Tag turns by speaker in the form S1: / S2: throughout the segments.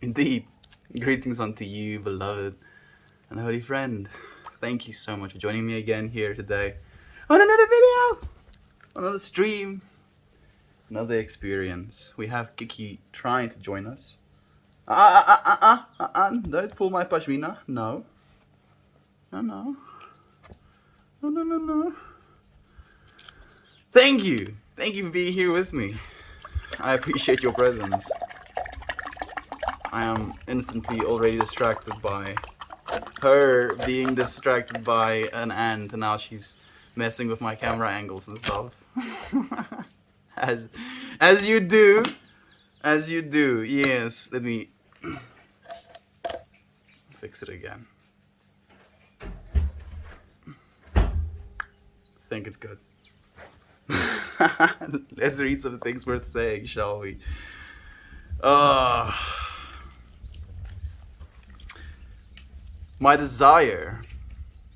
S1: Indeed. Greetings unto you, beloved and holy friend. Thank you so much for joining me again here today on another video, another stream, another experience. We have Kiki trying to join us. Don't pull my pashmina. No. No. Thank you. Thank you for being here with me. I appreciate your presence. I am instantly already distracted by her being distracted by an ant, and now she's messing with my camera angles and stuff. as you do. Yes, let me fix it again. I think it's good. Let's read some things worth saying, shall we? My desire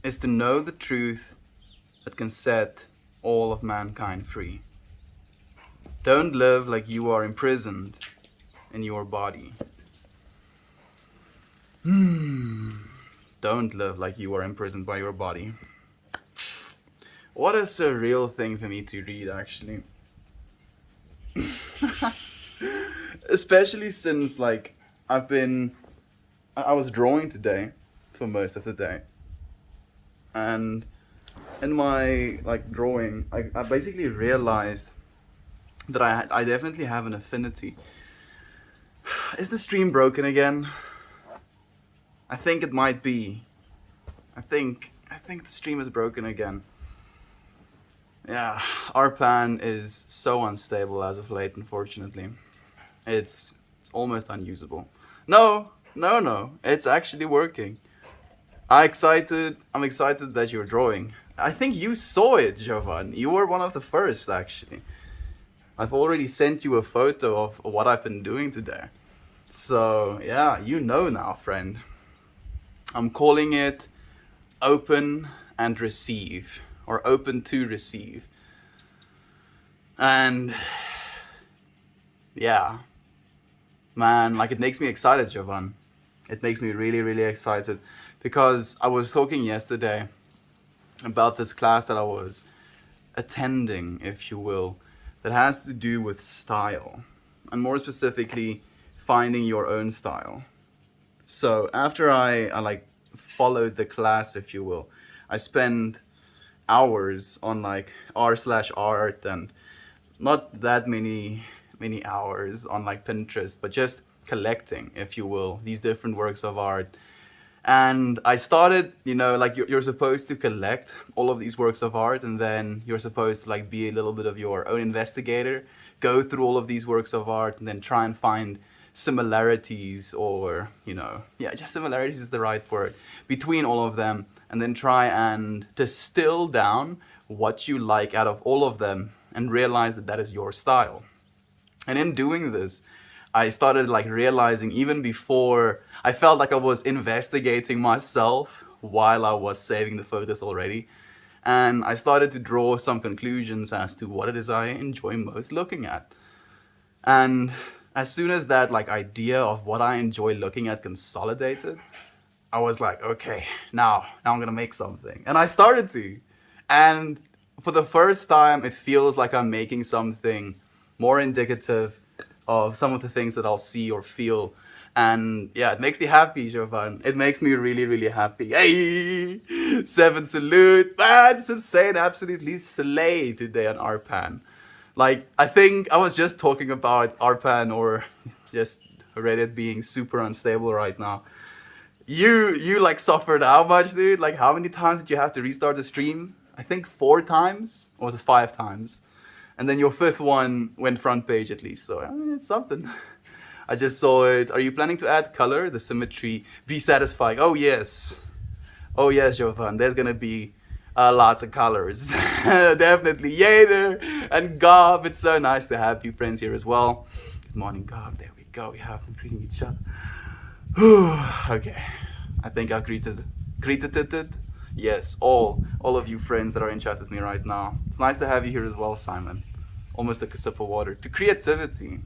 S1: is to know the truth that can set all of mankind free. Don't live like you are imprisoned in your body. Don't live like you are imprisoned by your body. What a surreal thing for me to read, actually. Especially since, like, I was drawing today for most of the day. And in my, like, drawing, I basically realized that I definitely have an affinity. Is the stream broken again? I think it might be. I think the stream is broken again. Yeah, Arpan is so unstable as of late, unfortunately. It's almost unusable. No, it's actually working. I'm excited that you're drawing. I think you saw it, Jovan. You were one of the first, actually. I've already sent you a photo of what I've been doing today. So, yeah, you know now, friend. I'm calling it open and receive, or open to receive. And yeah, man, like, it makes me excited, Jovan. It makes me really, really excited, because I was talking yesterday about this class that I was attending, if you will, that has to do with style, and more specifically, finding your own style. So after I like followed the class, if you will, I spent hours on like r/art, and not that many hours on like Pinterest, but just collecting, if you will, these different works of art. And I started, like, you're supposed to collect all of these works of art, and then you're supposed to like be a little bit of your own investigator, go through all of these works of art, and then try and find similarities, or just similarities is the right word, between all of them, and then try and distill down what you like out of all of them, and realize that that is your style. And in doing this, I started like realizing, even before, I felt like I was investigating myself while I was saving the photos already. And I started to draw some conclusions as to what it is I enjoy most looking at. And as soon as that like idea of what I enjoy looking at consolidated, I was like, okay, now I'm gonna make something. And I started to. And for the first time, it feels like I'm making something more indicative of some of the things that I'll see or feel. And yeah, it makes me happy, Jovan. It makes me really, really happy. Hey, 7 salute. Man, just insane, absolutely slay today on Arpan. Like, I think I was just talking about Arpan, or just Reddit being super unstable right now. You like suffered how much, dude? Like, how many times did you have to restart the stream? I think 4 times, or was it 5 times? And then your 5th one went front page at least, so I mean, it's something. I just saw it. Are you planning to add color, the symmetry, be satisfying? Oh yes, Jovan, there's gonna be lots of colors. Definitely. Yader and Gob, it's so nice to have you friends here as well. Good morning, Gob. There we go, we have them greeting each other. Okay, I think I've greeted it. Yes, all of you friends that are in chat with me right now. It's nice to have you here as well, Simon. Almost like a sip of water. To creativity.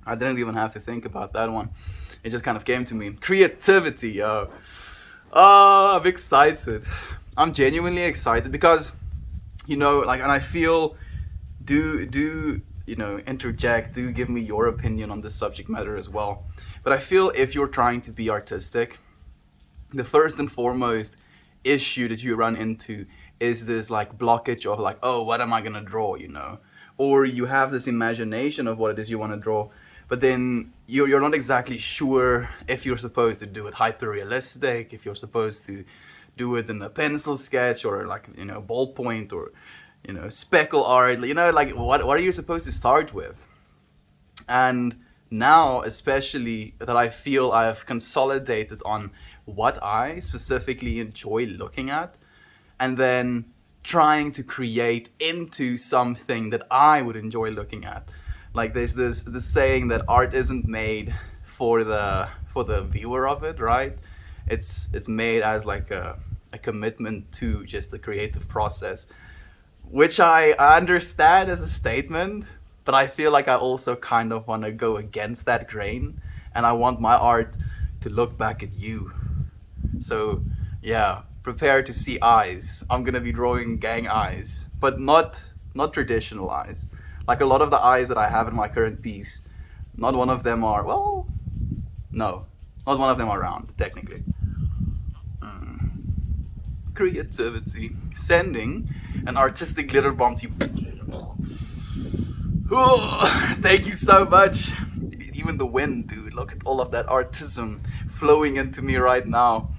S1: I didn't even have to think about that one. It just kind of came to me. Creativity, yo. Oh, I'm excited. I'm genuinely excited because, like, and I feel, interject, do give me your opinion on this subject matter as well. But I feel if you're trying to be artistic, the first and foremost issue that you run into is this like blockage of like, oh, what am I gonna draw, or you have this imagination of what it is you want to draw, but then you're not exactly sure if you're supposed to do it hyper realistic, if you're supposed to do it in a pencil sketch or like ballpoint or speckle art, like what are you supposed to start with? And now, especially that I feel I've consolidated on what I specifically enjoy looking at, and then trying to create into something that I would enjoy looking at. Like there's this saying that art isn't made for the viewer of it, right? It's made as like a commitment to just the creative process, which I understand as a statement, but I feel like I also kind of want to go against that grain, and I want my art to look back at you. So, yeah, prepare to see eyes. I'm gonna be drawing gang eyes, but not traditional eyes. Like a lot of the eyes that I have in my current piece, not one of them are no, not one of them are round technically. Creativity, sending an artistic glitter bomb to you. Thank you so much. Even the wind, dude. Look at all of that artism flowing into me right now.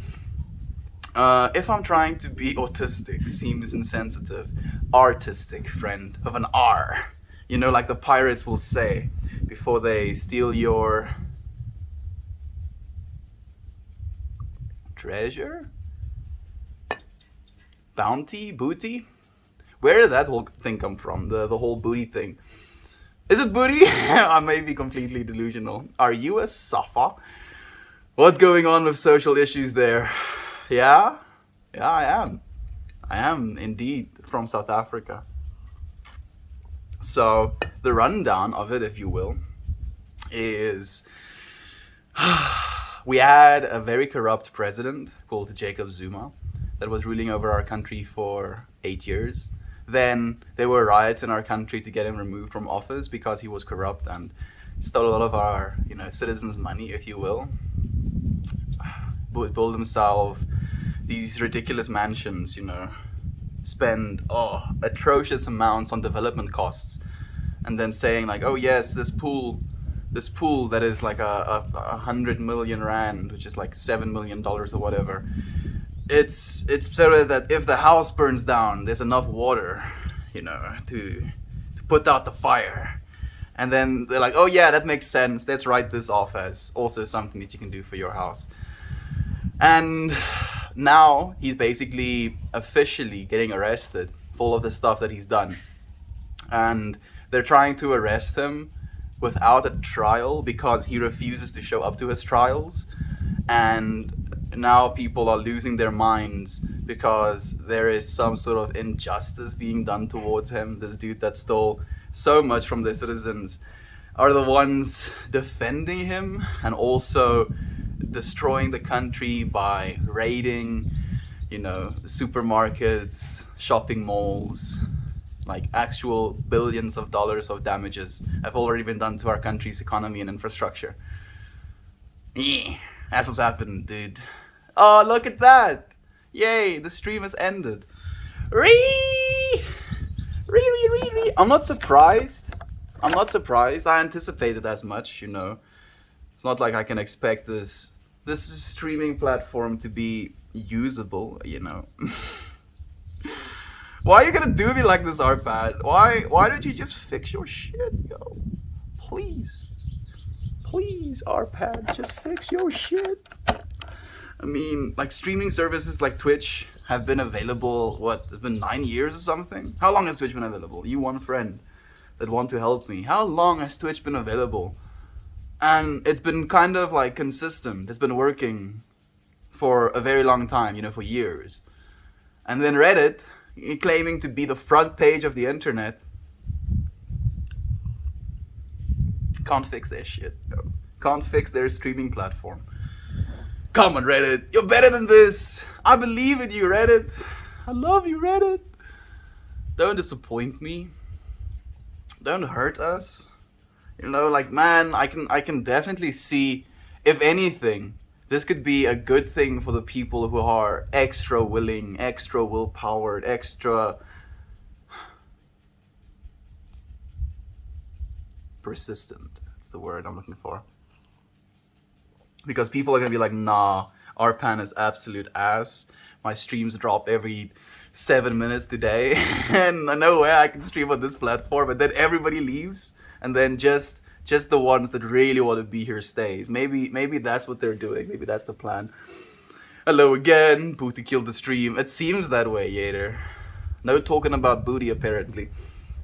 S1: If I'm trying to be autistic, seems insensitive. Artistic, friend of an R. Like the pirates will say before they steal your treasure? Bounty? Booty? Where did that whole thing come from? The whole booty thing. Is it booty? I may be completely delusional. Are you a Safa? What's going on with social issues there? Yeah? Yeah, I am. I am indeed from South Africa. So, the rundown of it, if you will, is we had a very corrupt president called Jacob Zuma that was ruling over our country for 8 years. Then there were riots in our country to get him removed from office because he was corrupt and stole a lot of our, citizens' money, if you will. Build himself these ridiculous mansions, spend atrocious amounts on development costs, and then saying like, oh yes, this pool that is like a 100 million rand, which is like $7 million or whatever. It's so that if the house burns down, there's enough water, to put out the fire. And then they're like, oh yeah, that makes sense. Let's write this off as also something that you can do for your house. And now he's basically officially getting arrested for all of the stuff that he's done. And they're trying to arrest him without a trial because he refuses to show up to his trials. And now people are losing their minds because there is some sort of injustice being done towards him. This dude that stole so much from the citizens are the ones defending him and also destroying the country by raiding, supermarkets, shopping malls. Like actual billions of dollars of damages have already been done to our country's economy and infrastructure. Yeah, that's what's happened, dude. Oh, look at that! Yay, the stream has ended. Really? I'm not surprised. I anticipated as much, It's not like I can expect this streaming platform to be usable, Why are you gonna do me like this, Arpad? Why don't you just fix your shit, yo? Please, Arpad, just fix your shit. I mean, like streaming services like Twitch have been available, it's been 9 years or something? How long has Twitch been available? You one friend that want to help me. How long has Twitch been available? And it's been kind of like consistent. It's been working for a very long time, for years. And then Reddit, claiming to be the front page of the internet, Can't fix their shit. No. Can't fix their streaming platform. Come on, Reddit. You're better than this. I believe in you, Reddit. I love you, Reddit. Don't disappoint me. Don't hurt us. You know, like, man, I can definitely see, if anything, this could be a good thing for the people who are extra willing, extra willpowered, extra persistent. That's the word I'm looking for. Because people are gonna be like, nah, Arpan is absolute ass. My streams drop every 7 minutes today, and no way I can stream on this platform. And then everybody leaves, and then just the ones that really want to be here stays. Maybe that's what they're doing. Maybe that's the plan. Hello again. Booty killed the stream. It seems that way, Yater. No talking about booty apparently.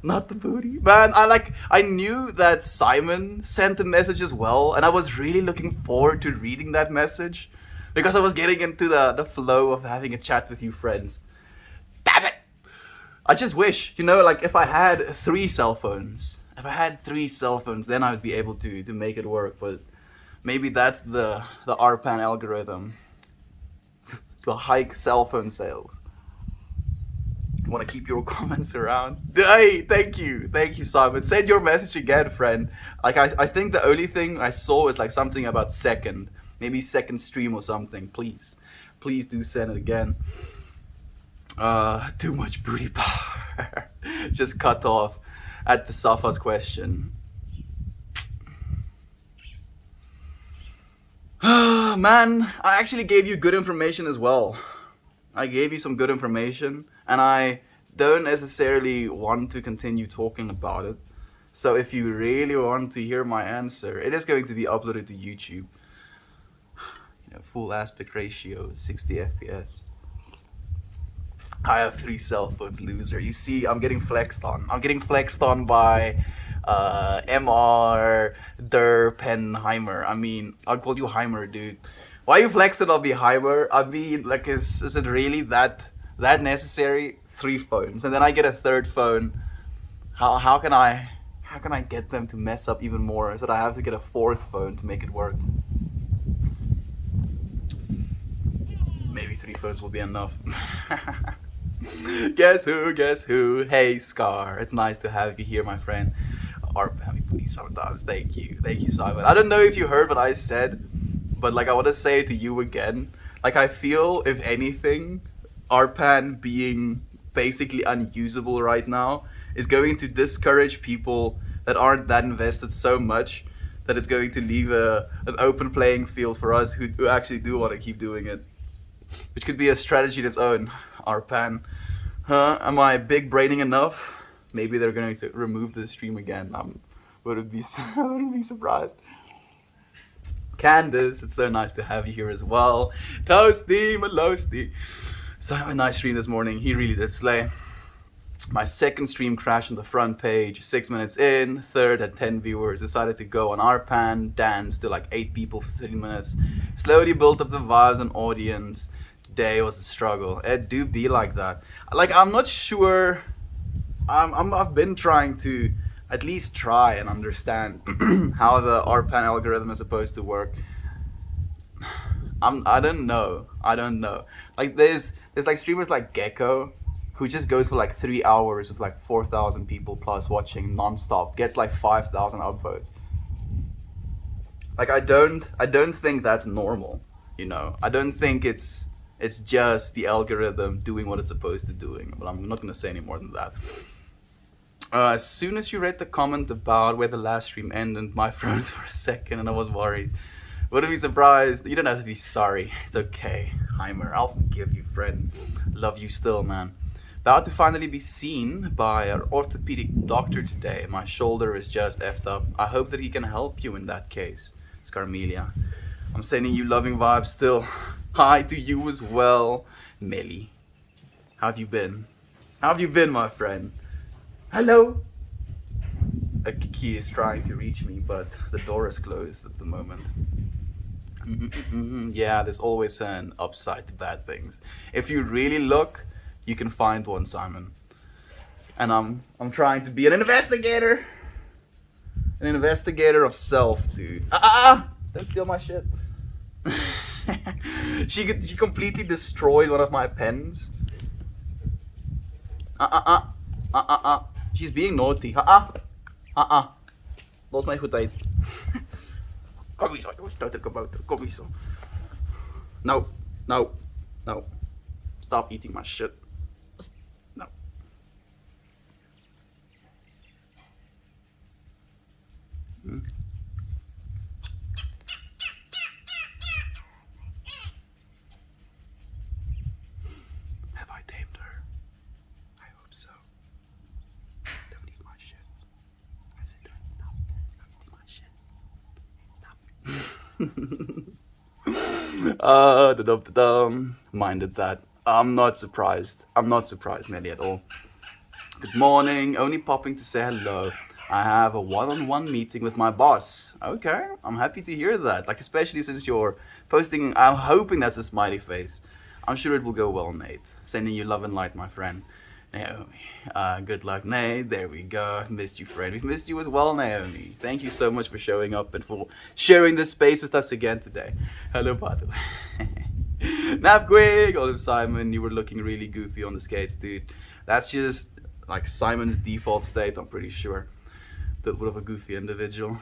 S1: Not the booty. Man, I knew that Simon sent a message as well, and I was really looking forward to reading that message because I was getting into the flow of having a chat with you friends. Damn it! I just wish, like if I had 3 cell phones. If I had 3 cell phones, then I would be able to make it work, but maybe that's the Arpan algorithm. To hike cell phone sales. Want to keep your comments around? Hey, thank you, Simon. Send your message again, friend. Like I think the only thing I saw is like something about maybe second stream or something. Please do send it again. Too much booty power. Just cut off at the Safa's question. Man, I actually gave you good information as well. I gave you some good information, and I don't necessarily want to continue talking about it. So if you really want to hear my answer, it is going to be uploaded to YouTube. Full aspect ratio, 60 FPS. I have 3 cell phones, loser. You see, I'm getting flexed on. I'm getting flexed on by MR Derpenheimer. I mean, I'll call you Heimer, dude. Why are you flexing on me, Heimer? I mean, like, is it really that necessary? 3 phones, and then I get a 3rd phone. How can I get them to mess up even more? So that I have to get a 4th phone to make it work. Maybe 3 phones will be enough. Guess who? Hey, Scar. It's nice to have you here, my friend. Arpan, please sometimes. Thank you, Simon. I don't know if you heard what I said, but like I want to say it to you again. Like I feel, if anything, Arpan being basically unusable right now is going to discourage people that aren't that invested so much that it's going to leave an open playing field for us who actually do want to keep doing it. Which could be a strategy in its own, Arpan. Huh? Am I big braining enough? Maybe they're going to remove the stream again. I wouldn't be surprised. Candace, it's so nice to have you here as well. Toasty, Malosty. So I had a nice stream this morning. He really did slay. My 2nd stream crashed on the front page. 6 minutes in, 3rd had 10 viewers. Decided to go on Arpan, danced to like 8 people for 30 minutes. Slowly built up the vibes and audience. Today was a struggle. It do be like that. Like I'm not sure. I've been trying to at least try and understand how the Arpan algorithm is supposed to work. I don't know. Like there's like streamers like Gecko, who just goes for like 3 hours with like 4,000 people plus watching non-stop, gets like 5,000 upvotes. Like I don't think that's normal, I don't think it's just the algorithm doing what it's supposed to doing, but I'm not gonna say any more than that. As soon as you read the comment about where the last stream ended, my froze for a second and I was worried. Wouldn't be surprised. You don't have to be sorry. It's okay, Heimer. I'll forgive you, friend. Love you still, man. About to finally be seen by an orthopedic doctor today. My shoulder is just effed up. I hope that he can help you in that case. Scarmelia. I'm sending you loving vibes still. Hi to you as well, Melly. How have you been? My friend? Hello? A key is trying to reach me, but the door is closed at the moment. Yeah, there's always an upside to bad things. If you really look, you can find one, Simon. And I'm trying to be an investigator. An investigator of self, dude. Don't steal my shit. She completely destroyed one of my pens. She's being naughty. Los my goed uit. Kom hier zo, jongens. Stoot de kabouter. Kom hier zo. No. No. No. Stop eating my shit. No. Have I tamed her? I hope so. Don't eat my shit. I said don't stop. Don't eat my shit. Minded that. I'm not surprised. I'm not surprised nearly at all. Good morning. Only popping to say hello. I have a one-on-one meeting with my boss. Okay, I'm happy to hear that. Like, especially since you're posting, I'm hoping that's a smiley face. I'm sure it will go well, Nate. Sending you love and light, my friend. Naomi. Good luck, Nate. There we go. I've missed you, friend. We've missed you as well, Naomi. Thank you so much for showing up and for sharing this space with us again today. Hello, by the way. Napquig, Olive Simon, you were looking really goofy on the skates, dude. That's just like Simon's default state, I'm pretty sure. A little bit of a goofy individual.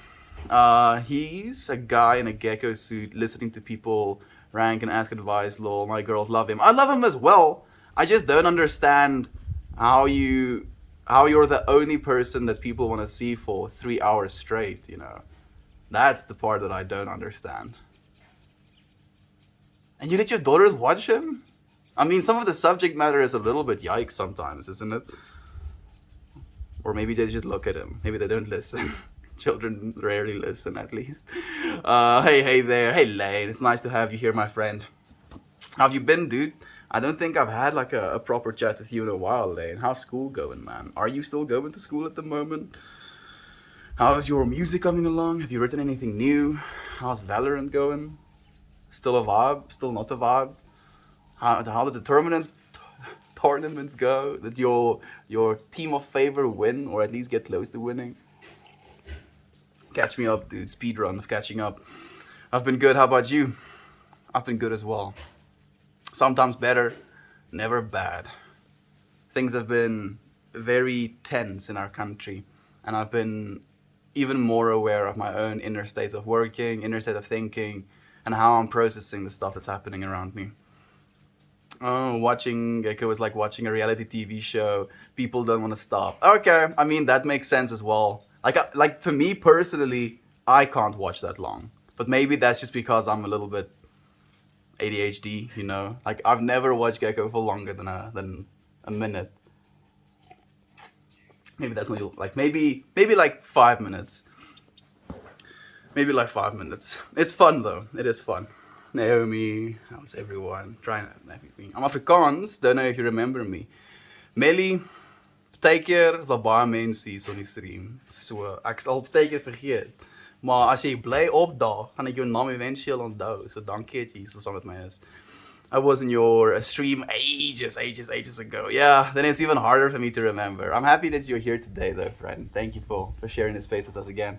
S1: He's a guy in a gecko suit listening to people rank and ask advice. Lol, my girls love him. I love him as well. I just don't understand how you're the only person that people want to see for 3 hours straight, you know. That's the part that I don't understand. And you let your daughters watch him? I mean, some of the subject matter is a little bit yikes sometimes, isn't it? Or maybe they just look at him. Maybe they don't listen. Children rarely listen, at least. Hey there. Hey, Lane. It's nice to have you here, my friend. How have you been, dude? I don't think I've had like a proper chat with you in a while, Lane. How's school going, man? Are you still going to school at the moment? How's your music coming along? Have you written anything new? How's Valorant going? Still a vibe? Still not a vibe? How did the tournaments go? Did your team of favor win, or at least get close to winning? Catch me up, dude. Speedrun of catching up. I've been good. How about you? I've been good as well. Sometimes better, never bad. Things have been very tense in our country, and I've been even more aware of my own inner state of working, inner state of thinking, and how I'm processing the stuff that's happening around me. Oh, watching Gecko is like watching a reality TV show. People don't want to stop. Okay, I mean that makes sense as well. Like for me personally, I can't watch that long. But maybe that's just because I'm a little bit ADHD, you know. Like I've never watched Gecko for longer than a minute. Maybe that's not like maybe like 5 minutes. Maybe like 5 minutes. It's fun though. It is fun. Naomi, how's everyone? Trying everything. I'm Afrikaans. Don't know if you remember me. Melly, partykeer is al baie mense hier op die stream. So ek sal partykeer vergeet. Maar as jy bly opdaag, gaan ek jou naam eventueel onthou. So dankie dat jy hier saam met my is. I was in your stream ages ago. Yeah, then it's even harder for me to remember. I'm happy that you're here today though, friend. Thank you for sharing this space with us again.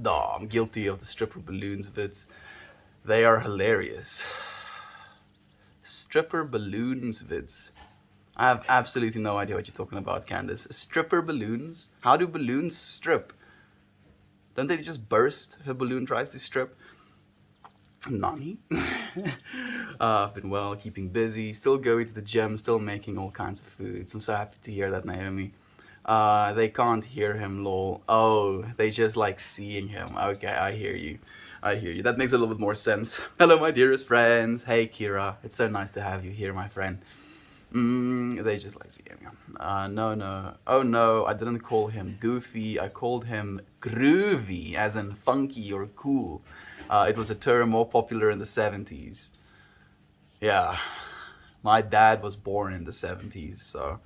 S1: Duh, I'm guilty of the stripper balloons vids. They are hilarious. Stripper balloons vids. I have absolutely no idea what you're talking about, Candace. Stripper balloons? How do balloons strip? Don't they just burst if a balloon tries to strip? Nani? I've been well, keeping busy, still going to the gym, still making all kinds of foods. I'm so happy to hear that, Naomi. They can't hear him, lol. Oh, they just like seeing him. Okay, I hear you. That makes a little bit more sense. Hello, my dearest friends. Hey, Kira. It's so nice to have you here, my friend. They just like seeing him. No. Oh, no, I didn't call him goofy. I called him groovy, as in funky or cool. It was a term more popular in the 70s. Yeah, my dad was born in the 70s, so...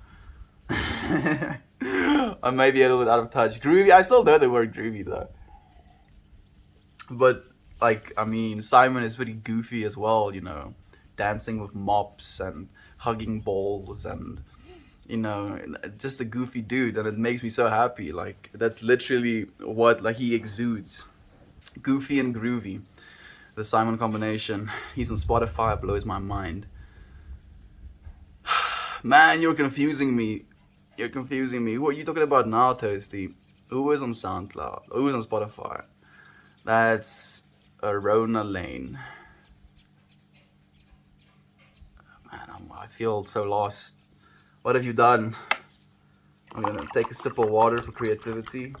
S1: I may be a little bit out of touch. Groovy, I still know the word groovy though. But like, I mean, Simon is pretty goofy as well, you know, dancing with mops and hugging balls and you know, just a goofy dude, and it makes me so happy. Like that's literally what like he exudes. Goofy and groovy, the Simon combination. He's on Spotify, blows my mind. Man, you're confusing me. You're confusing me. Who are you talking about now, Toasty? Who is on SoundCloud? Who is on Spotify? That's Arona Lane. Man, I feel so lost. What have you done? I'm gonna take a sip of water for creativity,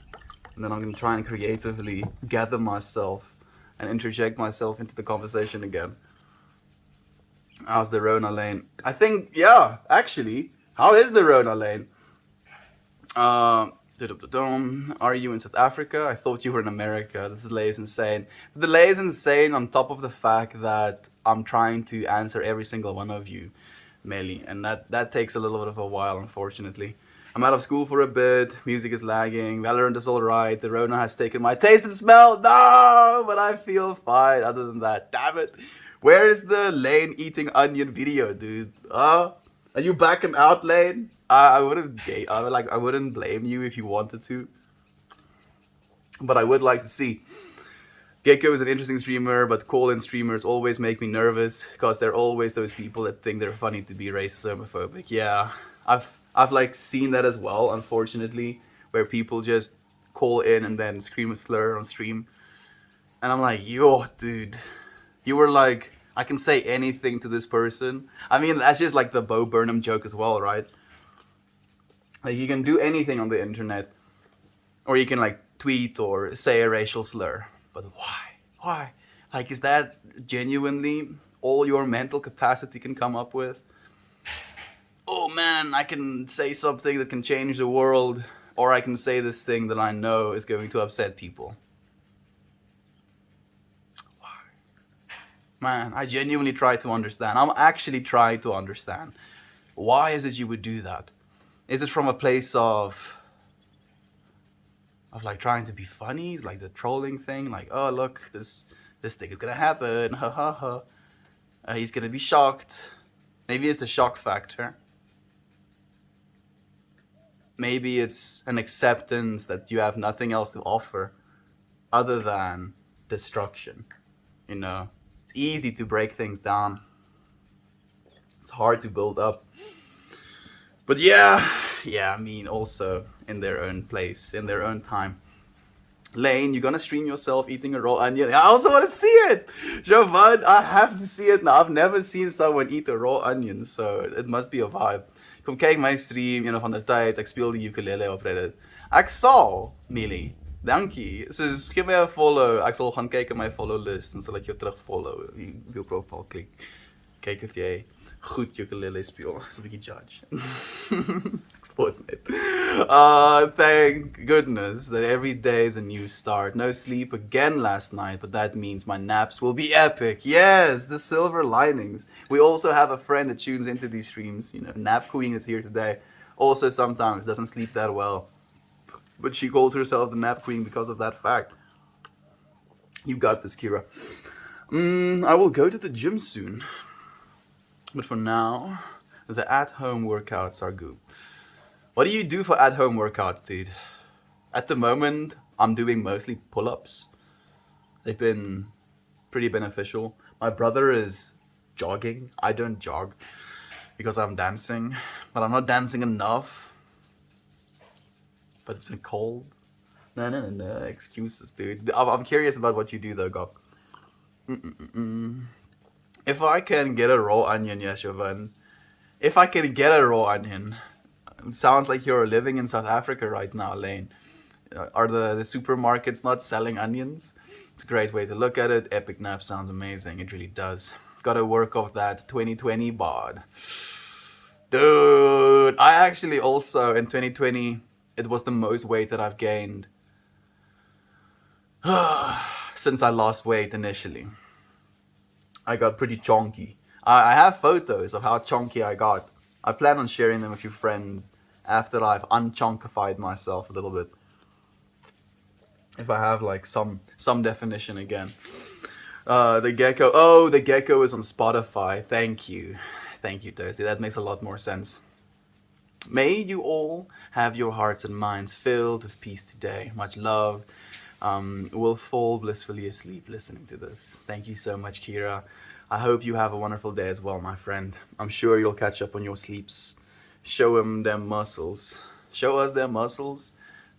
S1: and then I'm gonna try and creatively gather myself and interject myself into the conversation again. How's the Rona Lane? I think, yeah, actually, how is the Rona Lane? Uh, are you in South Africa? I thought you were in America. This delay is insane. The delay is insane on top of the fact that I'm trying to answer every single one of you, Melly, and that takes a little bit of a while, unfortunately. I'm out of school for a bit. Music is lagging. Valorant is all right. The Rona has taken my taste and smell. No, but I feel fine. Other than that, damn it. Where is the Lane eating onion video, dude? Are you backing out, Lane? I wouldn't I wouldn't blame you if you wanted to, but I would like to see. Gecko is an interesting streamer, but call-in streamers always make me nervous because they're always those people that think they're funny to be racist, homophobic. Yeah, I've like seen that as well, unfortunately, where people just call in and then scream a slur on stream, and I'm like, yo, dude, you were like, I can say anything to this person. I mean, that's just like the Bo Burnham joke as well, right? Like you can do anything on the internet, or you can like tweet or say a racial slur. But why? Why? Like, is that genuinely all your mental capacity can come up with? Oh man, I can say something that can change the world, or I can say this thing that I know is going to upset people. Why? Man, I genuinely try to understand. I'm actually trying to understand. Why is it you would do that? Is it from a place of like trying to be funny? It's like the trolling thing, like, oh look, this thing is gonna happen, ha ha ha. He's gonna be shocked. Maybe it's the shock factor. Maybe it's an acceptance that you have nothing else to offer other than destruction. You know, it's easy to break things down. It's hard to build up. But yeah, I mean, also in their own place, in their own time. Lane, you're gonna stream yourself eating a raw onion. I also want to see it, Jovan. I have to see it now. I've never seen someone eat a raw onion, so it must be a vibe. Kom kyk my stream, een van der tyd. Ek speel die ukulele op Reddit. Ek sal, Millie. Dankie. So gee my 'n follow. Ek sal gaan kyk in my follow list en sal ek jou terug follow. Jou profiel klik. Kyk of jy goed ukulele speel. Dis 'n bietjie judge. Ek spot net. Thank goodness that every day is a new start. No sleep again last night, but that means my naps will be epic. Yes, the silver linings. We also have a friend that tunes into these streams. You know, Nap Queen is here today. Also sometimes doesn't sleep that well, but she calls herself the Nap Queen because of that fact. You got this, Kira. I will go to the gym soon. But for now, the at-home workouts are good. What do you do for at-home workouts, dude? At the moment, I'm doing mostly pull-ups. They've been pretty beneficial. My brother is jogging. I don't jog because I'm dancing, but I'm not dancing enough. But it's been cold. No, excuses, dude. I'm curious about what you do though, Gok. If I can get a raw onion, yes, Jovan. If I can get a raw onion. It sounds like you're living in South Africa right now, Lane. Are the supermarkets not selling onions? It's a great way to look at it. Epic Nap sounds amazing. It really does. Gotta work off that 2020 bod. Dude, I actually also, in 2020, it was the most weight that I've gained since I lost weight initially. I got pretty chonky. I have photos of how chonky I got. I plan on sharing them with you friends after I've unchonkified myself a little bit. If I have like some definition again. The Gecko. Oh, the Gecko is on Spotify. Thank you, Toasty. That makes a lot more sense. May you all have your hearts and minds filled with peace today. Much love. We'll fall blissfully asleep listening to this. Thank you so much, Kira. I hope you have a wonderful day as well, my friend. I'm sure you'll catch up on your sleeps. Show them muscles. Show us their muscles.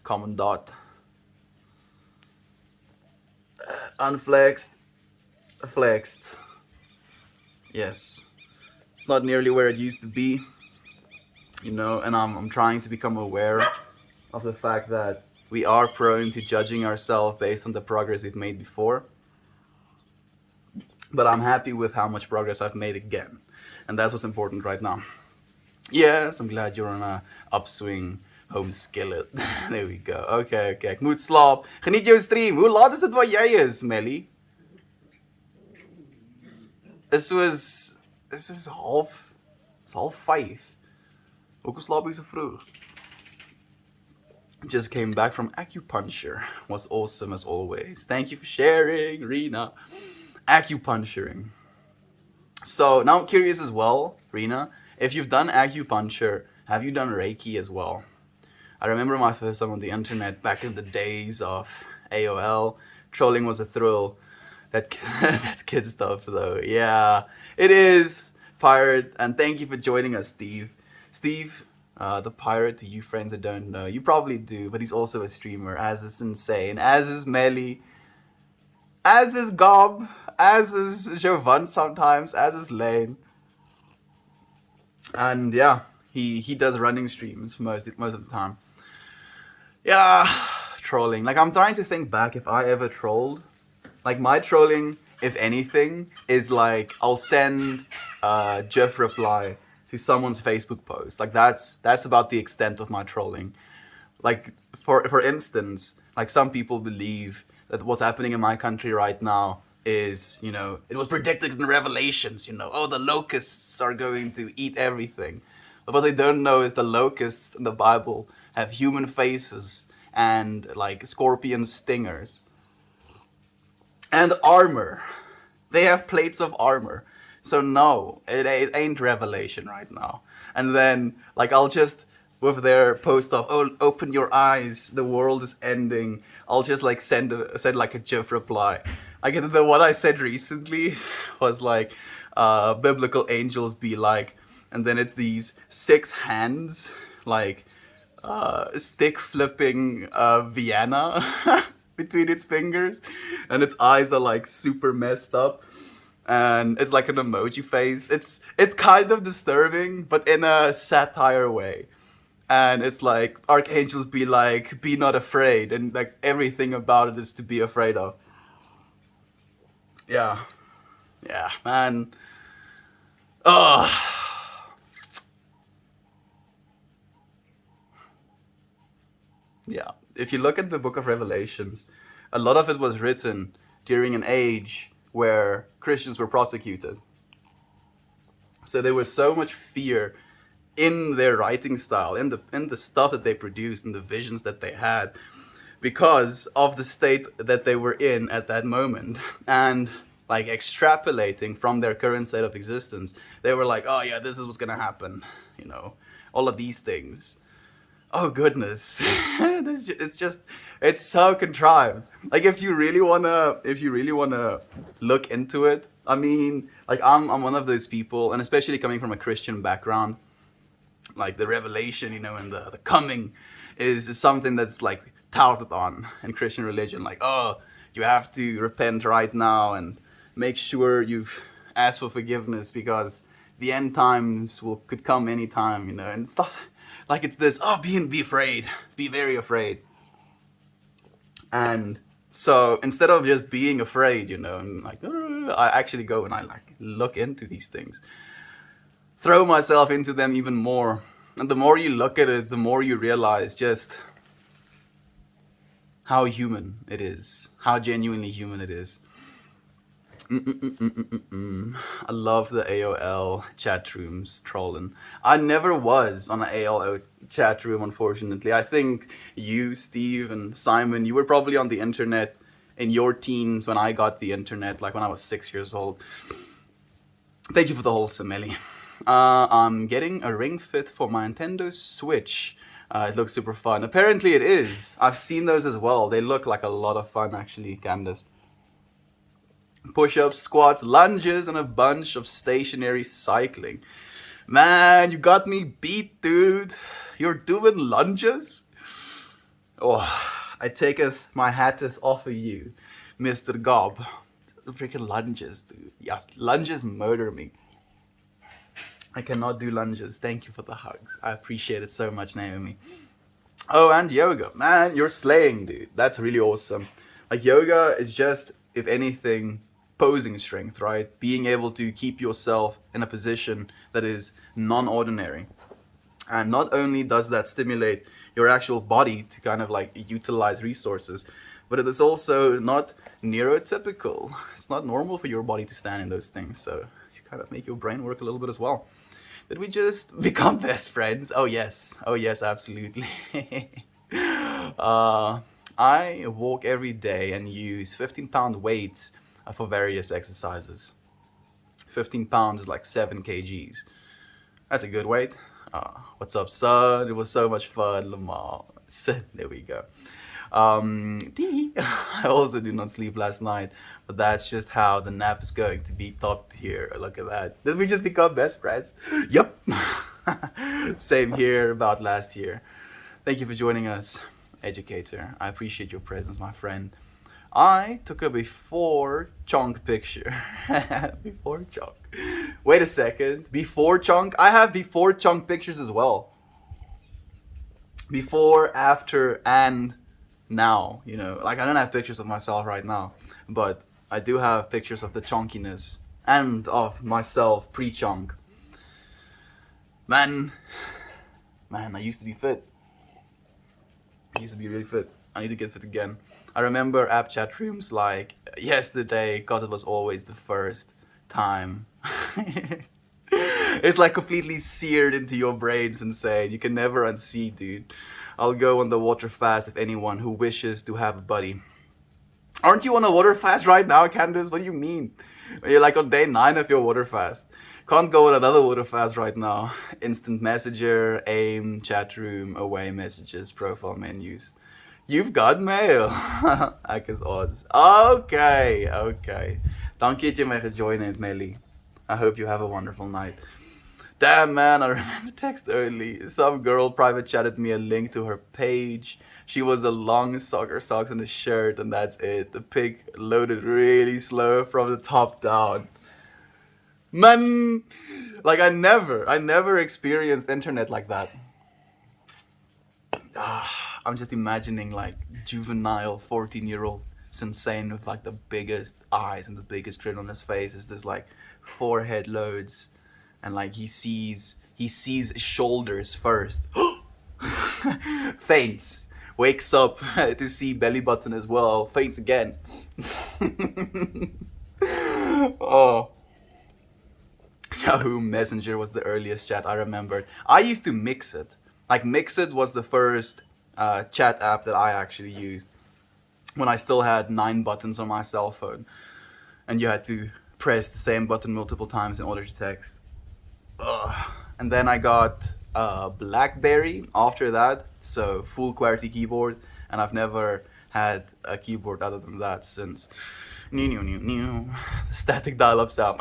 S1: Common dot. Unflexed. Flexed. Yes. It's not nearly where it used to be, and I'm trying to become aware of the fact that we are prone to judging ourselves based on the progress we've made before. But I'm happy with how much progress I've made again. And that's what's important right now. Yes, I'm glad you're on a upswing. Home skillet. There we go. Okay. Ek moet slaap. Geniet jou stream. Hoe laat is dit waar jy is, Melly? This is half. It's 4:30. Hoekom slaap jy so vroeg? Just came back from acupuncture. Was awesome as always. Thank you for sharing, Rena. Acupuncturing. So now I'm curious as well, Rena, if you've done acupuncture, have you done Reiki as well? I remember my first time on the internet back in the days of AOL. Trolling was a thrill. That's kid stuff though. Yeah, it is. Pirate, and thank you for joining us, Steve. Steve, the pirate, to you friends that don't know, you probably do, but he's also a streamer, as is Insane, as is Melly, as is Gob, as is Jovan sometimes, as is Lane. And yeah, he does running streams most of the time. Yeah, trolling. Like, I'm trying to think back if I ever trolled. Like, my trolling, if anything, is like, I'll send a GIF reply to someone's Facebook post. Like, that's about the extent of my trolling. Like, for instance, like, some people believe that what's happening in my country right now is, it was predicted in Revelations, the locusts are going to eat everything. But what they don't know is the locusts in the Bible have human faces and like scorpion stingers. And armor. They have plates of armor. So no, it ain't Revelation right now. And then, like, I'll just, with their post of, oh, open your eyes, the world is ending, I'll just like send like a GIF reply. Like, the one I said recently was like, biblical angels be like, and then it's these 6 hands, like, stick flipping Vienna between its fingers, and its eyes are like super messed up, and it's like an emoji face. It's kind of disturbing, but in a satire way. And it's like, archangels be like, be not afraid, and like everything about it is to be afraid of. Yeah, man. Yeah, if you look at the book of Revelations, a lot of it was written during an age where Christians were persecuted. So there was so much fear in their writing style, in the stuff that they produced, in the visions that they had, because of the state that they were in at that moment. And like extrapolating from their current state of existence, they were like, oh yeah, this is what's gonna happen, all of these things. Oh goodness, it's so contrived. Like, if you really wanna look into it, I mean, like, I'm one of those people, and especially coming from a Christian background, like the revelation, and the coming is something that's like touted on in Christian religion. Like, oh, you have to repent right now and make sure you've asked for forgiveness because the end times could come anytime, and stuff. Like, it's this, be afraid, be very afraid. And so instead of just being afraid, and like, I actually go and I like look into these things, throw myself into them even more. And the more you look at it, the more you realize just how human it is, how genuinely human it is. I love the AOL chat rooms trolling. I never was on an AOL chat room, unfortunately. I think you, Steve, and Simon, you were probably on the internet in your teens when I got the internet, like when I was 6 years old. Thank you for the wholesome, Ellie. I'm getting a Ring Fit for my Nintendo Switch. It looks super fun. Apparently it is. I've seen those as well. They look like a lot of fun actually, Candace. Push-ups, squats, lunges, and a bunch of stationary cycling. Man, you got me beat, dude. You're doing lunges? Oh, I taketh my hateth off of you, Mr. Gob. Freaking lunges, dude. Yes, lunges murder me. I cannot do lunges. Thank you for the hugs. I appreciate it so much, Naomi. Oh, and yoga. Man, you're slaying, dude. That's really awesome. Like, yoga is just, if anything, posing strength, right? Being able to keep yourself in a position that is non-ordinary. And not only does that stimulate your actual body to kind of like utilize resources, but it is also not neurotypical. It's not normal for your body to stand in those things. So you kind of make your brain work a little bit as well. Did we just become best friends? Oh yes, absolutely. I walk every day and use 15-pound weights for various exercises. 15 pounds is like 7 kgs. That's a good weight. What's up, son? It was so much fun, Lamar. There we go. I also did not sleep last night, but that's just how the nap is going to be topped here. Look at that. Did we just become best friends? Yep. Same here about last year. Thank you for joining us, educator. I appreciate your presence, my friend. I took a before chunk picture. Before chunk. Wait a second. Before chunk? I have before chunk pictures as well. Before, after, and now, you know, like I don't have pictures of myself right now, but I do have pictures of the chunkiness and of myself pre-chunk. Man, I used to be fit. I used to be really fit. I need to get fit again. I remember app chat rooms like yesterday because it was always the first time. It's like completely seared into your brains and saying you can never unsee, dude. I'll go on the water fast if anyone who wishes to have a buddy. Aren't you on a water fast right now, Candace? What do you mean? You're like on day 9 of your water fast. Can't go on another water fast right now. Instant messenger, aim, chat room, away messages, profile menus. You've got mail. Ek is Oz. Okay. Dankie dat jy my gejoin het, Melly. I hope you have a wonderful night. Damn, man, I remember text early. Some girl private chatted me a link to her page. She was a long soccer socks and a shirt, and that's it. The pic loaded really slow from the top down. Man, like I never experienced internet like that. I'm just imagining like juvenile 14-year-old Sensane with like the biggest eyes and the biggest grin on his face as this like forehead loads, and like he sees shoulders first. Faints, wakes up to see belly button as well, faints again. Oh, Yahoo Messenger was the earliest chat I remembered. I used to Mixit. Like Mixit was the first chat app that I actually used when I still had 9 buttons on my cell phone, and you had to press the same button multiple times in order to text. And then I got BlackBerry after that, so full QWERTY keyboard, and I've never had a keyboard other than that since. Static dial-up sound.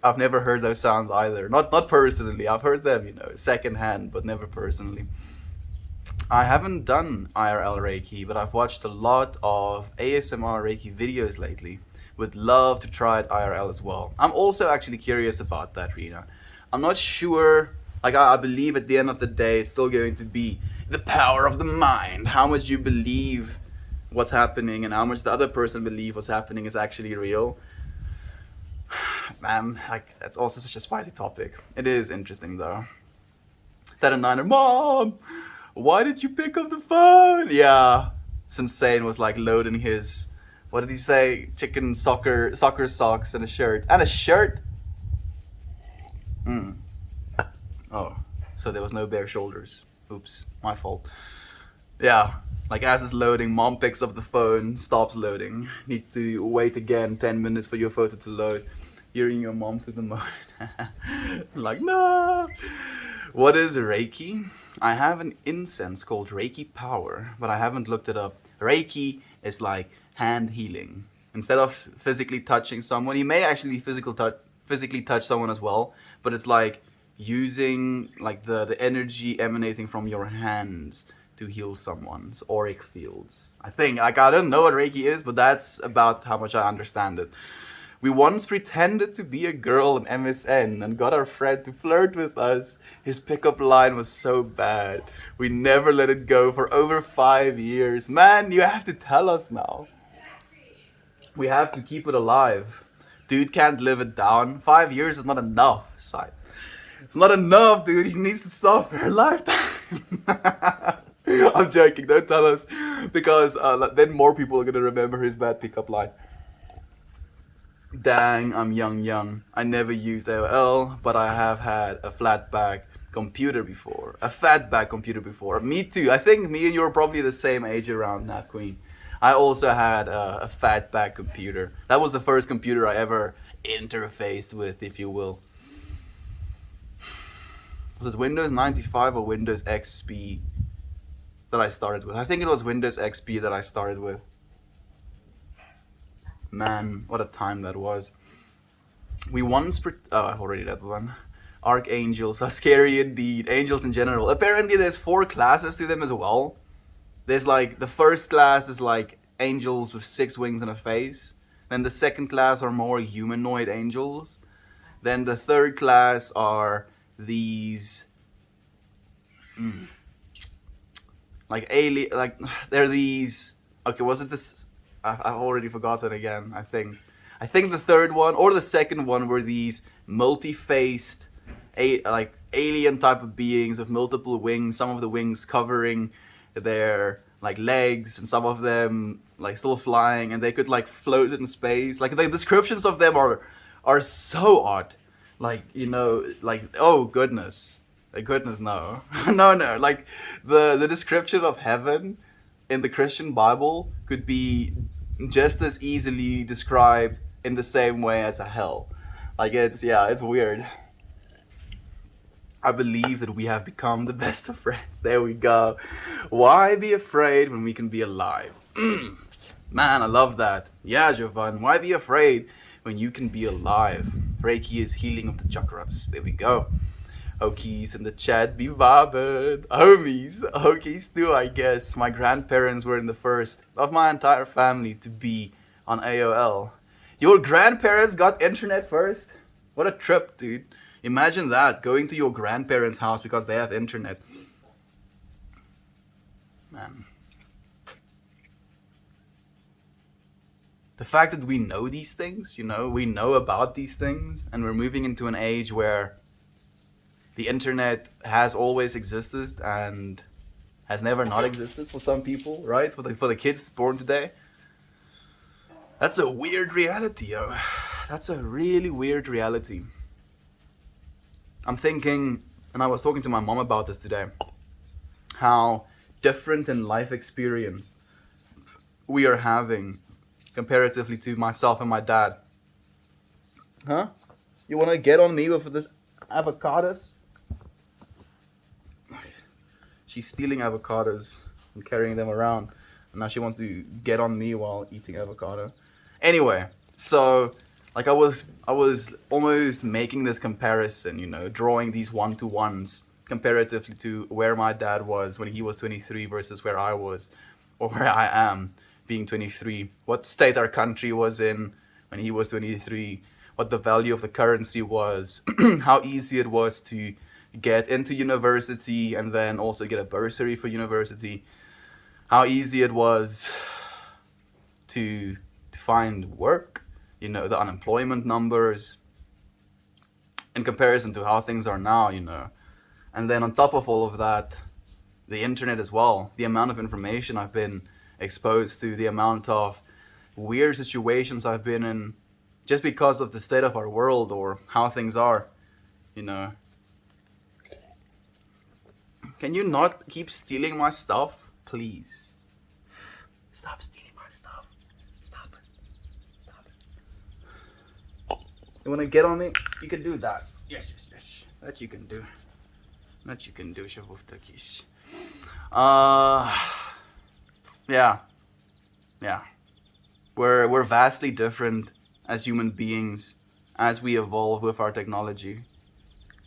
S1: I've never heard those sounds either. Not personally. I've heard them, you know, secondhand, but never personally. I haven't done IRL Reiki, but I've watched a lot of ASMR Reiki videos lately. Would love to try it IRL as well. I'm also actually curious about that, Rena. I'm not sure, like I believe at the end of the day it's still going to be the power of the mind. How much you believe what's happening and how much the other person believe what's happening is actually real. Man, like that's also such a spicy topic. It is interesting though. That a niner, Mom, why did you pick up the phone? Yeah, Sensane was like loading his, what did he say? Chicken soccer socks and a shirt. And a shirt? Oh, so there was no bare shoulders. Oops, my fault. Yeah, like as it's loading, Mom picks up the phone, stops loading. Needs to wait again 10 minutes for your photo to load. hearing your mom through the moan. Like, no. What is Reiki? I have an incense called Reiki Power, but I haven't looked it up. Reiki is like hand healing. Instead of physically touching someone, you may actually physically touch someone as well, but it's like using like the energy emanating from your hands to heal someone's auric fields. I think, like, I don't know what Reiki is, but that's about how much I understand it. We once pretended to be a girl in MSN and got our friend to flirt with us. His pickup line was so bad. We never let it go for over 5 years. Man, you have to tell us now. We have to keep it alive. Dude can't live it down. 5 years is not enough, Sai. It's not enough, dude. He needs to suffer a lifetime. I'm joking. Don't tell us, because then more people are gonna remember his bad pickup line. Dang, I'm young. I never used AOL, but I have had a flatback computer before. A fatback computer before. Me too. I think me and you are probably the same age around, Nat Queen. I also had a fatback computer. That was the first computer I ever interfaced with, if you will. Was it Windows 95 or Windows XP that I started with? I think it was Windows XP that I started with. Man, what a time that was. We once... I've already read one. Archangels are scary indeed. Angels in general. Apparently there's 4 classes to them as well. There's like... The first class is like angels with 6 wings and a face. Then the second class are more humanoid angels. Then the third class are these... like alien... Like, they're these... Okay, was it this... I've already forgotten again, I think. I think the third one or the second one were these multi-faced, like alien type of beings with multiple wings. Some of the wings covering their like legs, and some of them like still flying, and they could like float in space. Like the descriptions of them are so odd. Like, you know, like, oh goodness, no, no. Like the description of heaven in the Christian Bible could be just as easily described in the same way as a hell. Like, it's weird. I believe that we have become the best of friends. There we go. Why be afraid when we can be alive? Man, I love that. Yeah, Jovan, why be afraid when you can be alive? Reiki is healing of the chakras. There we go. Hokies in the chat, be vibing. Homies, Hokies too, I guess. My grandparents were in the first of my entire family to be on AOL. Your grandparents got internet first? What a trip, dude. Imagine that, going to your grandparents' house because they have internet. Man. The fact that we know these things, you know, we know about these things, and we're moving into an age where the internet has always existed and has never not existed for some people, right? For the kids born today. That's a weird reality, yo. That's a really weird reality. I'm thinking, and I was talking to my mom about this today, how different in life experience we are having comparatively to myself and my dad. Huh? You want to get on me with this avocados? She's stealing avocados and carrying them around. And now she wants to get on me while eating avocado. Anyway, so like I was almost making this comparison, you know, drawing these one-to-ones comparatively to where my dad was when he was 23 versus where I was, or where I am being 23. What state our country was in when he was 23, what the value of the currency was, how easy it was to get into university and then also get a bursary for university, how easy it was to find work, you know, the unemployment numbers in comparison to how things are now, you know. And then on top of all of that, the internet as well, the amount of information I've been exposed to, the amount of weird situations I've been in just because of the state of our world or how things are, you know. Can you not keep stealing my stuff, please? Stop stealing my stuff. Stop it. Stop it. You wanna get on me? You can do that. Yes. That you can do. That you can do, Shavuf Takish. Uh, yeah, yeah. We're vastly different as human beings as we evolve with our technology.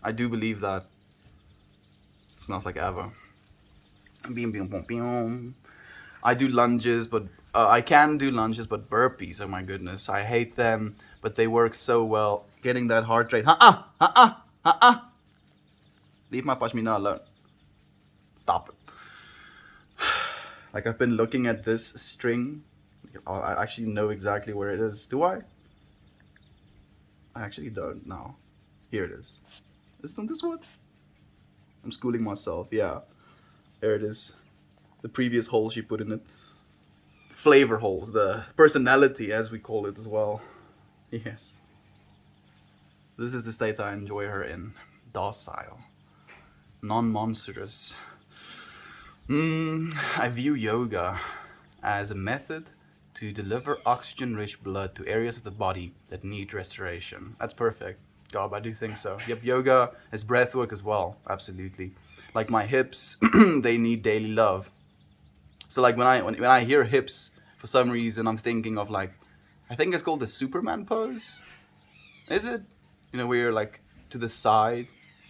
S1: I do believe that. It smells like Ava. Beam, beam, boom, beam. I do lunges, but I can do lunges, but burpees, oh my goodness, I hate them, but they work so well. Getting that heart rate. Leave my pashmina alone. Stop it. Like, I've been looking at this string. I actually know exactly where it is. Do I? I actually don't know. Here it is. Isn't this one? I'm schooling myself. Yeah. There it is. The previous hole she put in it. Flavor holes. The personality, as we call it as well. Yes. This is the state I enjoy her in. Docile. Non-monstrous. I view yoga as a method to deliver oxygen-rich blood to areas of the body that need restoration. That's perfect. Gob, I do think so. Yep, yoga is breathwork as well. Absolutely. Like my hips, they need daily love. So like when I hear hips, for some reason I'm thinking of like, I think it's called the Superman pose. Is it? You know, where you're like to the side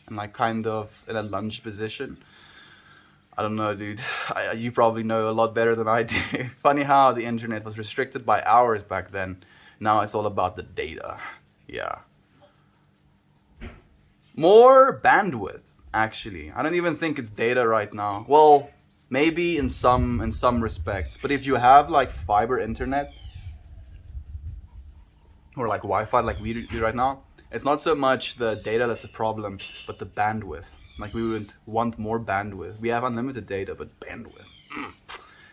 S1: and like kind of in a lunge position. I don't know, dude. You probably know a lot better than I do. Funny how the internet was restricted by hours back then. Now it's all about the data. Yeah. More bandwidth, actually. I don't even think it's data right now. Well, maybe in some respects. But if you have like fiber internet or like Wi-Fi like we do right now, it's not so much the data that's the problem, but the bandwidth. Like we would want more bandwidth. We have unlimited data, but bandwidth.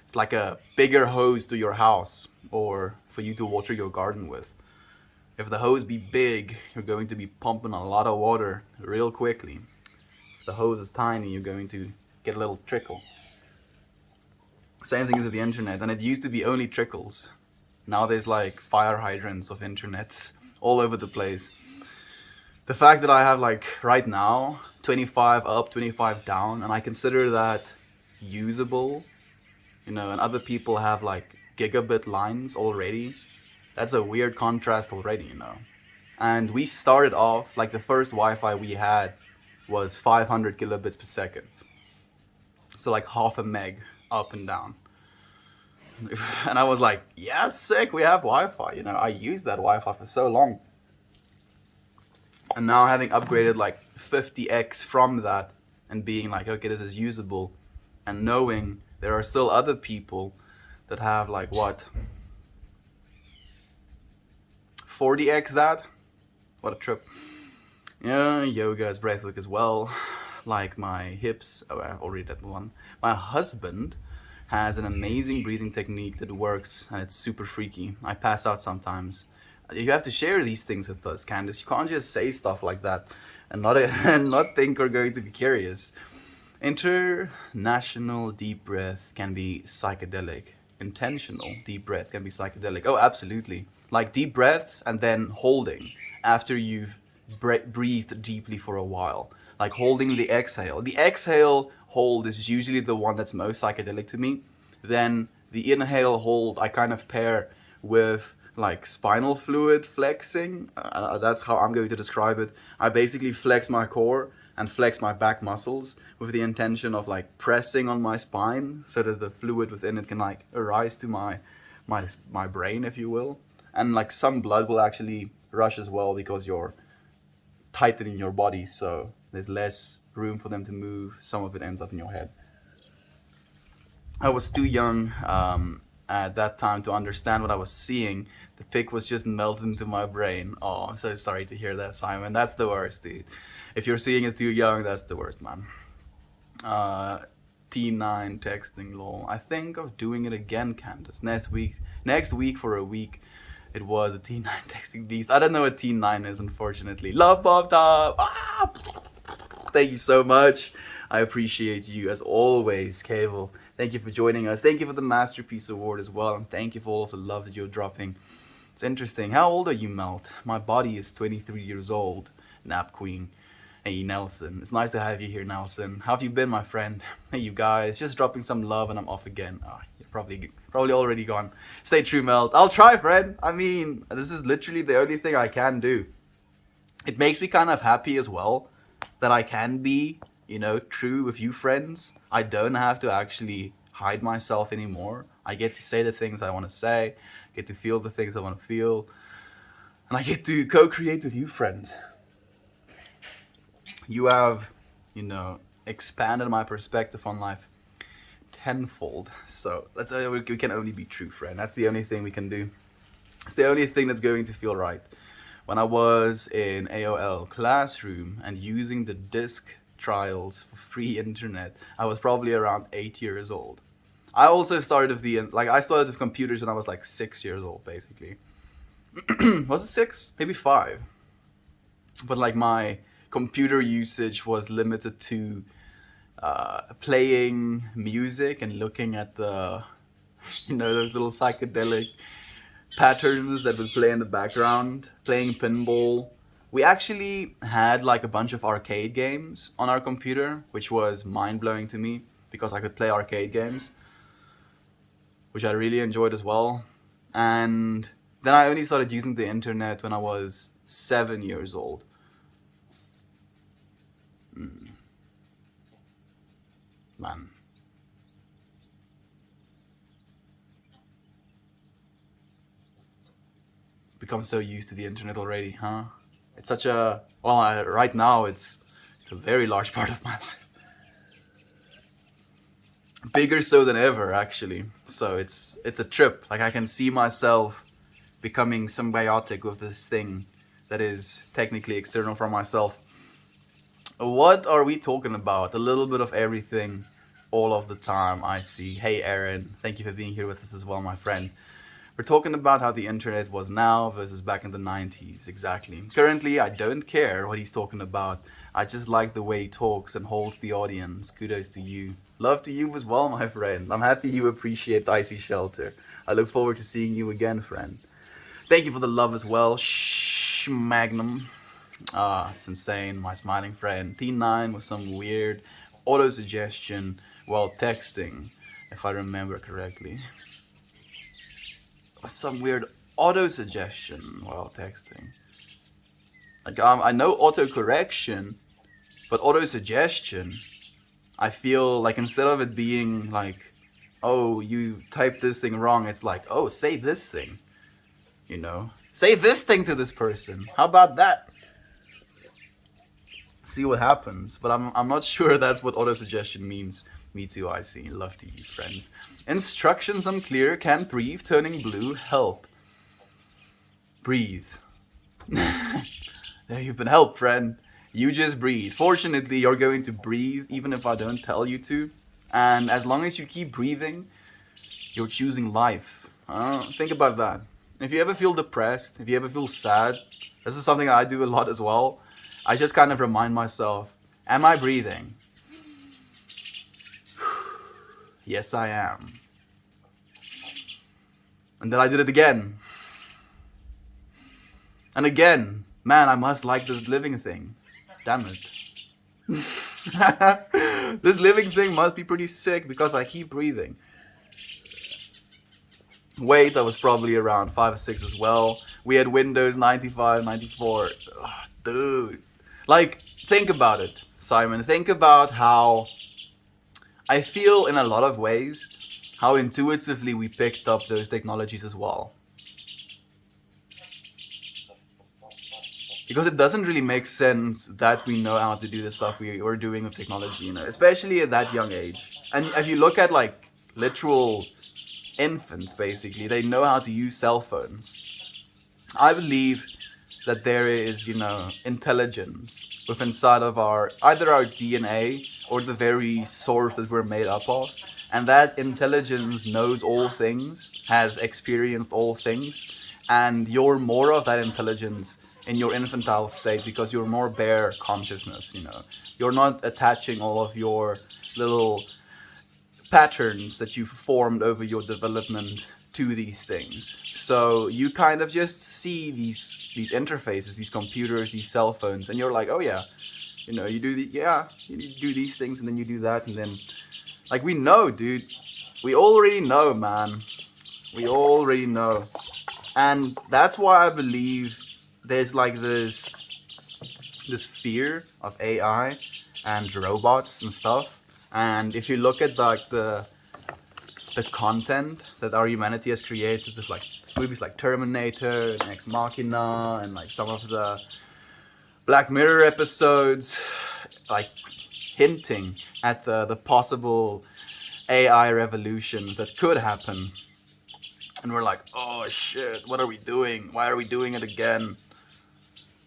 S1: It's like a bigger hose to your house or for you to water your garden with. If the hose be big, you're going to be pumping a lot of water real quickly. If the hose is tiny, you're going to get a little trickle. Same thing as with the internet, and it used to be only trickles. Now there's like fire hydrants of internets all over the place. The fact that I have like right now 25 up, 25 down, and I consider that usable, you know, and other people have like gigabit lines already, that's a weird contrast already, you know. And we started off, like the first Wi-Fi we had was 500 kilobits per second. So like half a meg up and down. And I was like, yeah, sick, we have Wi-Fi, you know. I used that Wi-Fi for so long. And now having upgraded like 50x from that and being like, okay, this is usable, and knowing there are still other people that have like what, 40x that? What a trip. Yeah, yoga is breathwork as well. Like my hips, oh, I already did one. My husband has an amazing breathing technique that works, and it's super freaky. I pass out sometimes. You have to share these things with us, Candace. You can't just say stuff like that and not and not think we're going to be curious. International deep breath can be psychedelic. Intentional deep breath can be psychedelic. Oh, absolutely. Like deep breaths and then holding after you've breathed deeply for a while. Like holding the exhale. The exhale hold is usually the one that's most psychedelic to me. Then the inhale hold I kind of pair with like spinal fluid flexing. That's how I'm going to describe it. I basically flex my core and flex my back muscles with the intention of like pressing on my spine so that the fluid within it can like arise to my brain, if you will. And like some blood will actually rush as well because you're tightening your body, so there's less room for them to move. Some of it ends up in your head. I was too young at that time to understand what I was seeing. The pic was just melted into my brain. Oh, I'm so sorry to hear that, Simon. That's the worst, dude. If you're seeing it too young, that's the worst, man. T9 texting, lol. I think of doing it again, Candace. Next week for a week. It was a T9 texting beast. I don't know what T9 is, unfortunately. Love Bob Top. Ah! Thank you so much. I appreciate you as always, Cable. Thank you for joining us. Thank you for the Masterpiece Award as well. And thank you for all of the love that you're dropping. It's interesting. How old are you, Melt? My body is 23 years old. Nap Queen. Hey, Nelson. It's nice to have you here, Nelson. How have you been, my friend? Hey, you guys. Just dropping some love and I'm off again. You're probably already gone. Stay true, Melt. I'll try, friend. I mean, this is literally the only thing I can do. It makes me kind of happy as well that I can be, true with you, friends. I don't have to actually hide myself anymore. I get to say the things I want to say, get to feel the things I want to feel, and I get to co-create with you, friends. You have, expanded my perspective on life tenfold. So we can only be true, friend. That's the only thing we can do. It's the only thing that's going to feel right. When I was in AOL Classroom and using the disk trials for free internet, I was probably around 8 years old. I also started I started with computers when I was like 6 years old, basically. Was it 6? Maybe 5. But like my computer usage was limited to playing music and looking at the, those little psychedelic patterns that would play in the background, playing pinball. We actually had like a bunch of arcade games on our computer, which was mind-blowing to me because I could play arcade games, which I really enjoyed as well. And then I only started using the internet when I was 7 years old. Man. Become so used to the internet already, huh? It's such a right now it's a very large part of my life. Bigger so than ever, actually. So it's a trip. Like I can see myself becoming symbiotic with this thing that is technically external from myself. What are we talking about? A little bit of everything, all of the time, I see. Hey, Aaron, thank you for being here with us as well, my friend. We're talking about how the internet was now versus back in the 90s, exactly. Currently, I don't care what he's talking about. I just like the way he talks and holds the audience. Kudos to you. Love to you as well, my friend. I'm happy you appreciate Icy Shelter. I look forward to seeing you again, friend. Thank you for the love as well. Shh, Magnum. It's insane, my smiling friend. T9 with some weird auto-suggestion while texting, if I remember correctly. Some weird auto-suggestion while texting. Like, I know auto-correction, but auto-suggestion, I feel like instead of it being like, oh, you typed this thing wrong, it's like, oh, say this thing. Say this thing to this person. How about that? See what happens. But I'm not sure that's what auto-suggestion means. Me too, I see. Love to you, friends. Instructions unclear. Can't breathe. Turning blue. Help. Breathe. There you've been helped, friend. You just breathe. Fortunately, you're going to breathe even if I don't tell you to. And as long as you keep breathing, you're choosing life. Think about that. If you ever feel depressed, if you ever feel sad, this is something I do a lot as well. I just kind of remind myself, am I breathing? Yes, I am. And then I did it again. And again. Man, I must like this living thing. Damn it. This living thing must be pretty sick because I keep breathing. Weight, I was probably around 5 or 6 as well. We had Windows 95, 94. Ugh, dude. Like, think about it, Simon. Think about how I feel in a lot of ways how intuitively we picked up those technologies as well. Because it doesn't really make sense that we know how to do the stuff we're doing with technology, especially at that young age. And if you look at like literal infants, basically, they know how to use cell phones. I believe that there is, intelligence within inside of either our DNA or the very source that we're made up of. And that intelligence knows all things, has experienced all things, and you're more of that intelligence in your infantile state because you're more bare consciousness, You're not attaching all of your little patterns that you've formed over your development to these things. So you kind of just see these interfaces, these computers, these cell phones, and you're like, oh yeah, you do you do these things, and then you do that, and then like we know, dude, we already know, man, we already know, and that's why I believe there's like this fear of AI and robots and stuff. And if you look at like the content that our humanity has created with like movies like Terminator and Ex Machina and like some of the Black Mirror episodes, like hinting at the possible AI revolutions that could happen. And we're like, oh shit, what are we doing? Why are we doing it again?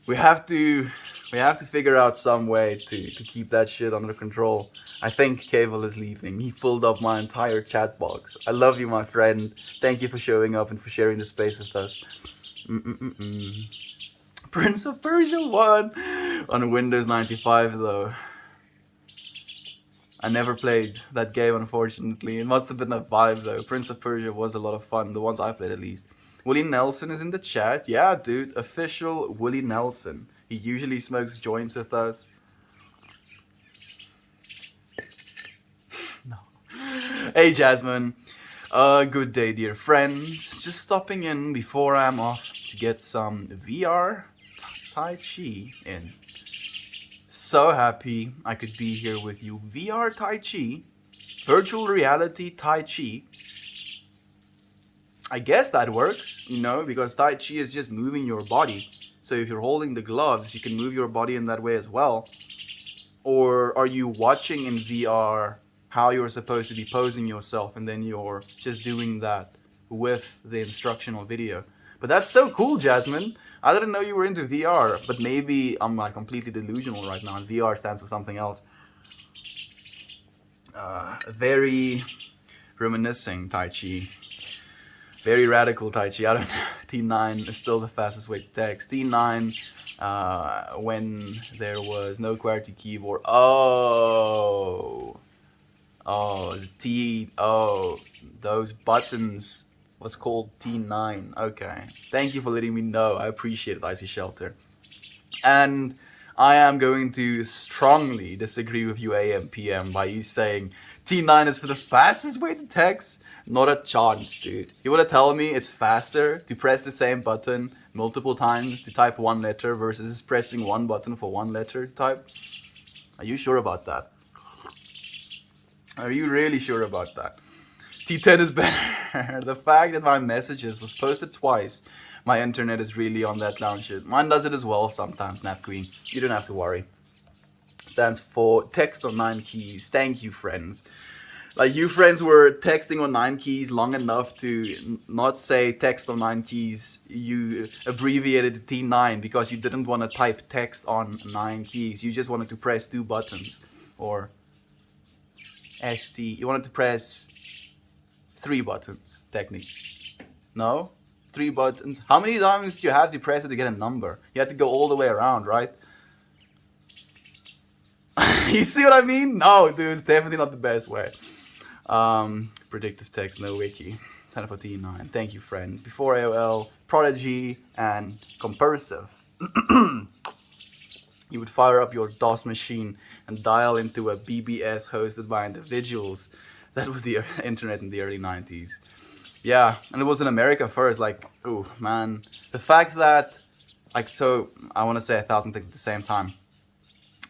S1: We have to figure out some way to keep that shit under control. I think Cavill is leaving. He filled up my entire chat box. I love you, my friend. Thank you for showing up and for sharing the space with us. Prince of Persia 1 on Windows 95 though. I never played that game, unfortunately. It must have been a vibe though. Prince of Persia was a lot of fun, the ones I played at least. Willie Nelson is in the chat. Yeah, dude, official Willie Nelson. He usually smokes joints with us. No. Hey, Jasmine. Good day, dear friends. Just stopping in before I'm off to get some VR Tai Chi in. So happy I could be here with you. VR Tai Chi, virtual reality Tai Chi. I guess that works, because Tai Chi is just moving your body. So if you're holding the gloves, you can move your body in that way as well. Or are you watching in VR how you're supposed to be posing yourself, and then you're just doing that with the instructional video? But that's so cool, Jasmine. I didn't know you were into VR, but maybe I'm like completely delusional right now, and VR stands for something else. Very reminiscing Tai Chi. Very radical Tai Chi. I don't know. T9 is still the fastest way to text. T9, when there was no QWERTY keyboard. Oh, those buttons was called T9. Okay. Thank you for letting me know. I appreciate it, Icy Shelter. And I am going to strongly disagree with you, AM PM, by you saying T9 is for the fastest way to text. Not a chance, dude. You want to tell me it's faster to press the same button multiple times to type one letter versus pressing one button for one letter to type? Are you sure about that? Are you really sure about that? T10 is better. The fact that my messages was posted twice, my internet is really on that clown shit. Mine does it as well sometimes, Nap Queen. You don't have to worry. Stands for text on 9 keys. Thank you, friends. Like, you friends were texting on 9 keys long enough to not say text on 9 keys. You abbreviated T9 because you didn't want to type text on 9 keys. You just wanted to press 2 buttons. Or ST. You wanted to press 3 buttons, technically. No? 3 buttons. How many times do you have to press it to get a number? You have to go all the way around, right? You see what I mean? No, dude, it's definitely not the best way. Predictive text, no wiki. 10 for T9. Thank you, friend. Before AOL, Prodigy, and Compersive. You would fire up your DOS machine and dial into a BBS hosted by individuals. That was the internet in the early 90s. Yeah, and it was in America first. Like, oh man, the fact that, like, so I want to say 1,000 things at the same time.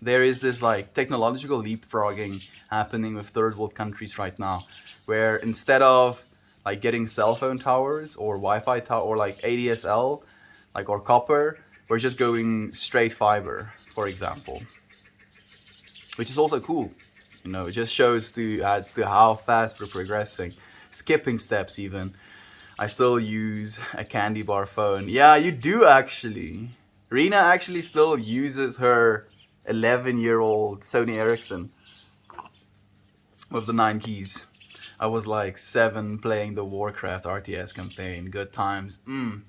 S1: There is this like technological leapfrogging happening with third world countries right now, where instead of like getting cell phone towers or Wi-Fi tower or like ADSL, like, or copper, we're just going straight fiber, for example, which is also cool. It just adds to how fast we're progressing, skipping steps even. I still use a candy bar phone. Yeah, you do actually. Rena actually still uses her 11-year-old Sony Ericsson with the 9 keys. I was like 7 playing the Warcraft RTS campaign. Good times.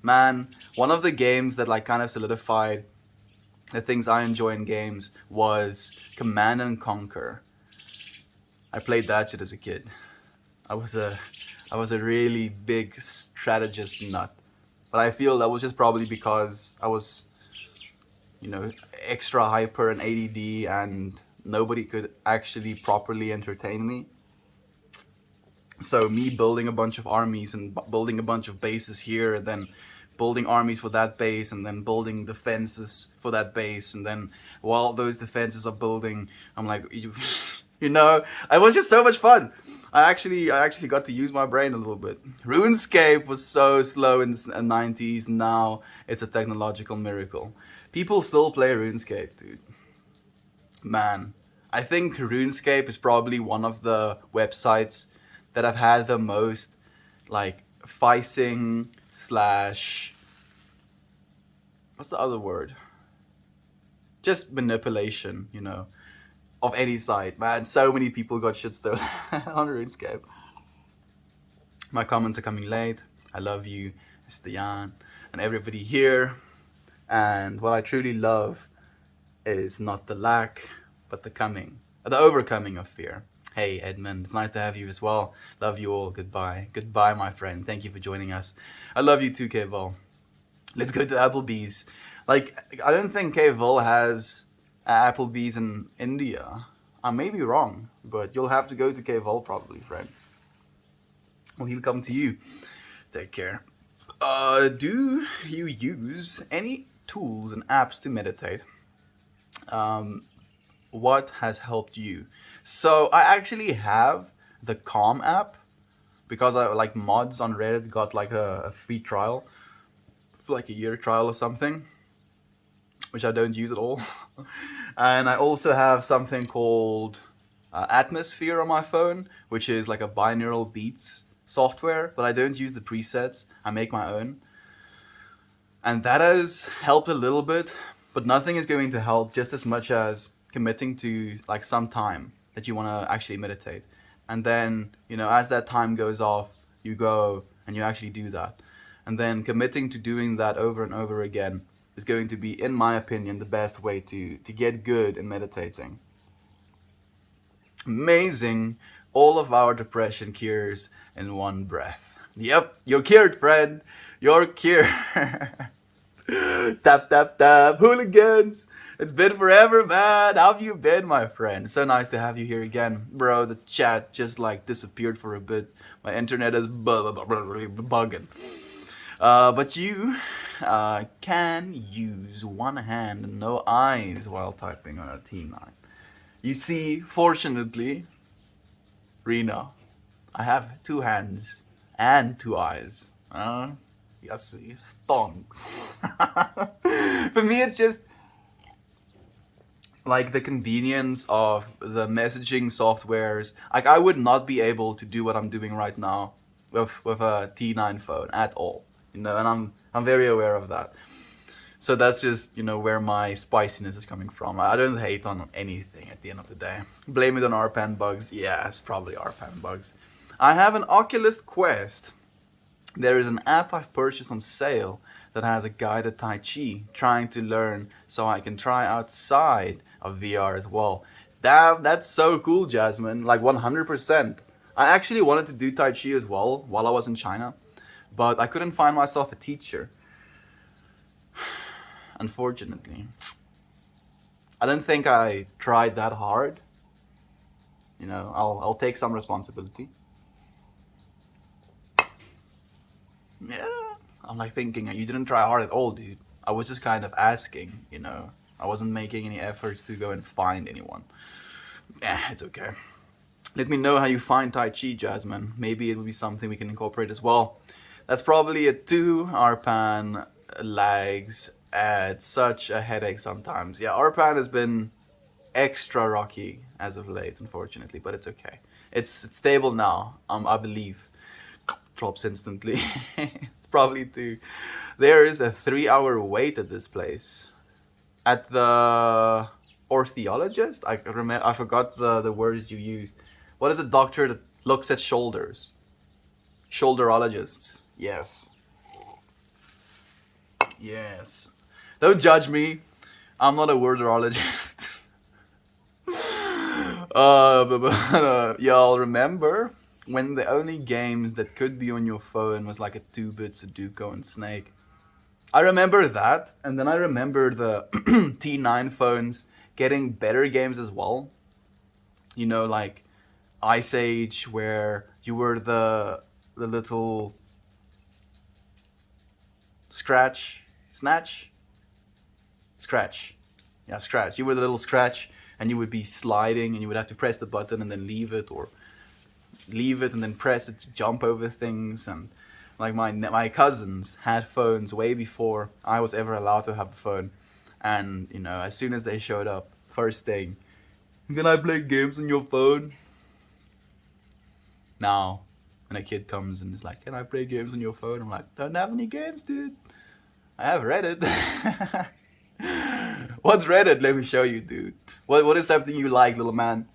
S1: Man, one of the games that like kind of solidified the things I enjoy in games was Command and Conquer. I played that shit as a kid. I was a I was a really big strategist nut. But I feel that was just probably because I was, extra hyper and ADD, and nobody could actually properly entertain me. So me building a bunch of armies and building a bunch of bases here, and then building armies for that base, and then building defenses for that base, and then while those defenses are building, I'm like, it was just so much fun. I actually got to use my brain a little bit. RuneScape was so slow in the 90s. Now it's a technological miracle. People still play RuneScape, dude. Man, I think RuneScape is probably one of the websites that I've had the most, like, ficing slash, what's the other word? Just manipulation, of any site. Man, so many people got shit stolen on RuneScape. My comments are coming late. I love you, Mr. Jan, and everybody here. And what I truly love is not the lack, but the overcoming of fear. Hey, Edmund, it's nice to have you as well. Love you all. Goodbye. Goodbye, my friend. Thank you for joining us. I love you too, Keval. Let's go to Applebee's. Like, I don't think Keval has Applebee's in India. I may be wrong, but you'll have to go to Keval probably, friend. Well, he'll come to you. Take care. Do you use any tools and apps to meditate? What has helped you? So I actually have the Calm app, because I like mods on Reddit got like a free trial, for like a year trial or something, which I don't use at all. And I also have something called Atmosphere on my phone, which is like a binaural beats software, but I don't use the presets. I make my own. And that has helped a little bit, but nothing is going to help just as much as committing to like some time that you want to actually meditate. And then, as that time goes off, you go and you actually do that. And then committing to doing that over and over again is going to be, in my opinion, the best way to get good in meditating. Amazing. All of our depression cures in one breath. Yep, you're cured, Fred. You're cured. Tap, tap, tap. Hooligans. It's been forever, man. How have you been, my friend? So nice to have you here again. Bro, the chat just like disappeared for a bit. My internet is bugging. But you can use one hand and no eyes while typing on a T9. You see, fortunately, Rena, I have two hands and two eyes. Yes, stonks. For me, it's just like the convenience of the messaging softwares. Like, I would not be able to do what I'm doing right now with a T9 phone at all. And I'm very aware of that. So that's just, where my spiciness is coming from. I don't hate on anything at the end of the day. Blame it on RPAN bugs. Yeah, it's probably RPAN bugs. I have an Oculus Quest. There is an app I've purchased on sale that has a guided Tai Chi, trying to learn so I can try outside of VR as well. That's so cool, Jasmine. Like 100%. I actually wanted to do Tai Chi as well while I was in China, but I couldn't find myself a teacher. Unfortunately. I don't think I tried that hard. I'll take some responsibility. Yeah. I'm like thinking, you didn't try hard at all, dude. I was just kind of asking, I wasn't making any efforts to go and find anyone. It's okay. Let me know how you find Tai Chi, Jasmine. Maybe it will be something we can incorporate as well. That's probably a 2. RPAN lags. It's such a headache sometimes. Yeah, RPAN has been extra rocky as of late, unfortunately, but it's okay. It's stable now, I believe. Drops instantly. It's probably 2. There is a 3-hour wait at this place. At the orthologist? I forgot the word you used. What is a doctor that looks at shoulders? Shoulderologists. Yes. Yes. Don't judge me. I'm not a wordologist. Y'all remember when the only games that could be on your phone was like a 2-bit Sudoku and Snake. I remember that, and then I remember the T9 phones getting better games as well. You know, like Ice Age, where you were the little scratch, snatch, scratch, yeah, scratch. You were the little scratch, and you would be sliding, and you would have to press the button and then leave it, or leave it and then press it to jump over things. And like my cousins had phones way before I was ever allowed to have a phone. And you know, as soon as they showed up, first thing, can I play games on your phone? Now, when a kid comes and is like, can I play games on your phone? I'm like, don't have any games, dude. I have Reddit. What's Reddit? Let me show you, dude. What is something you like, little man?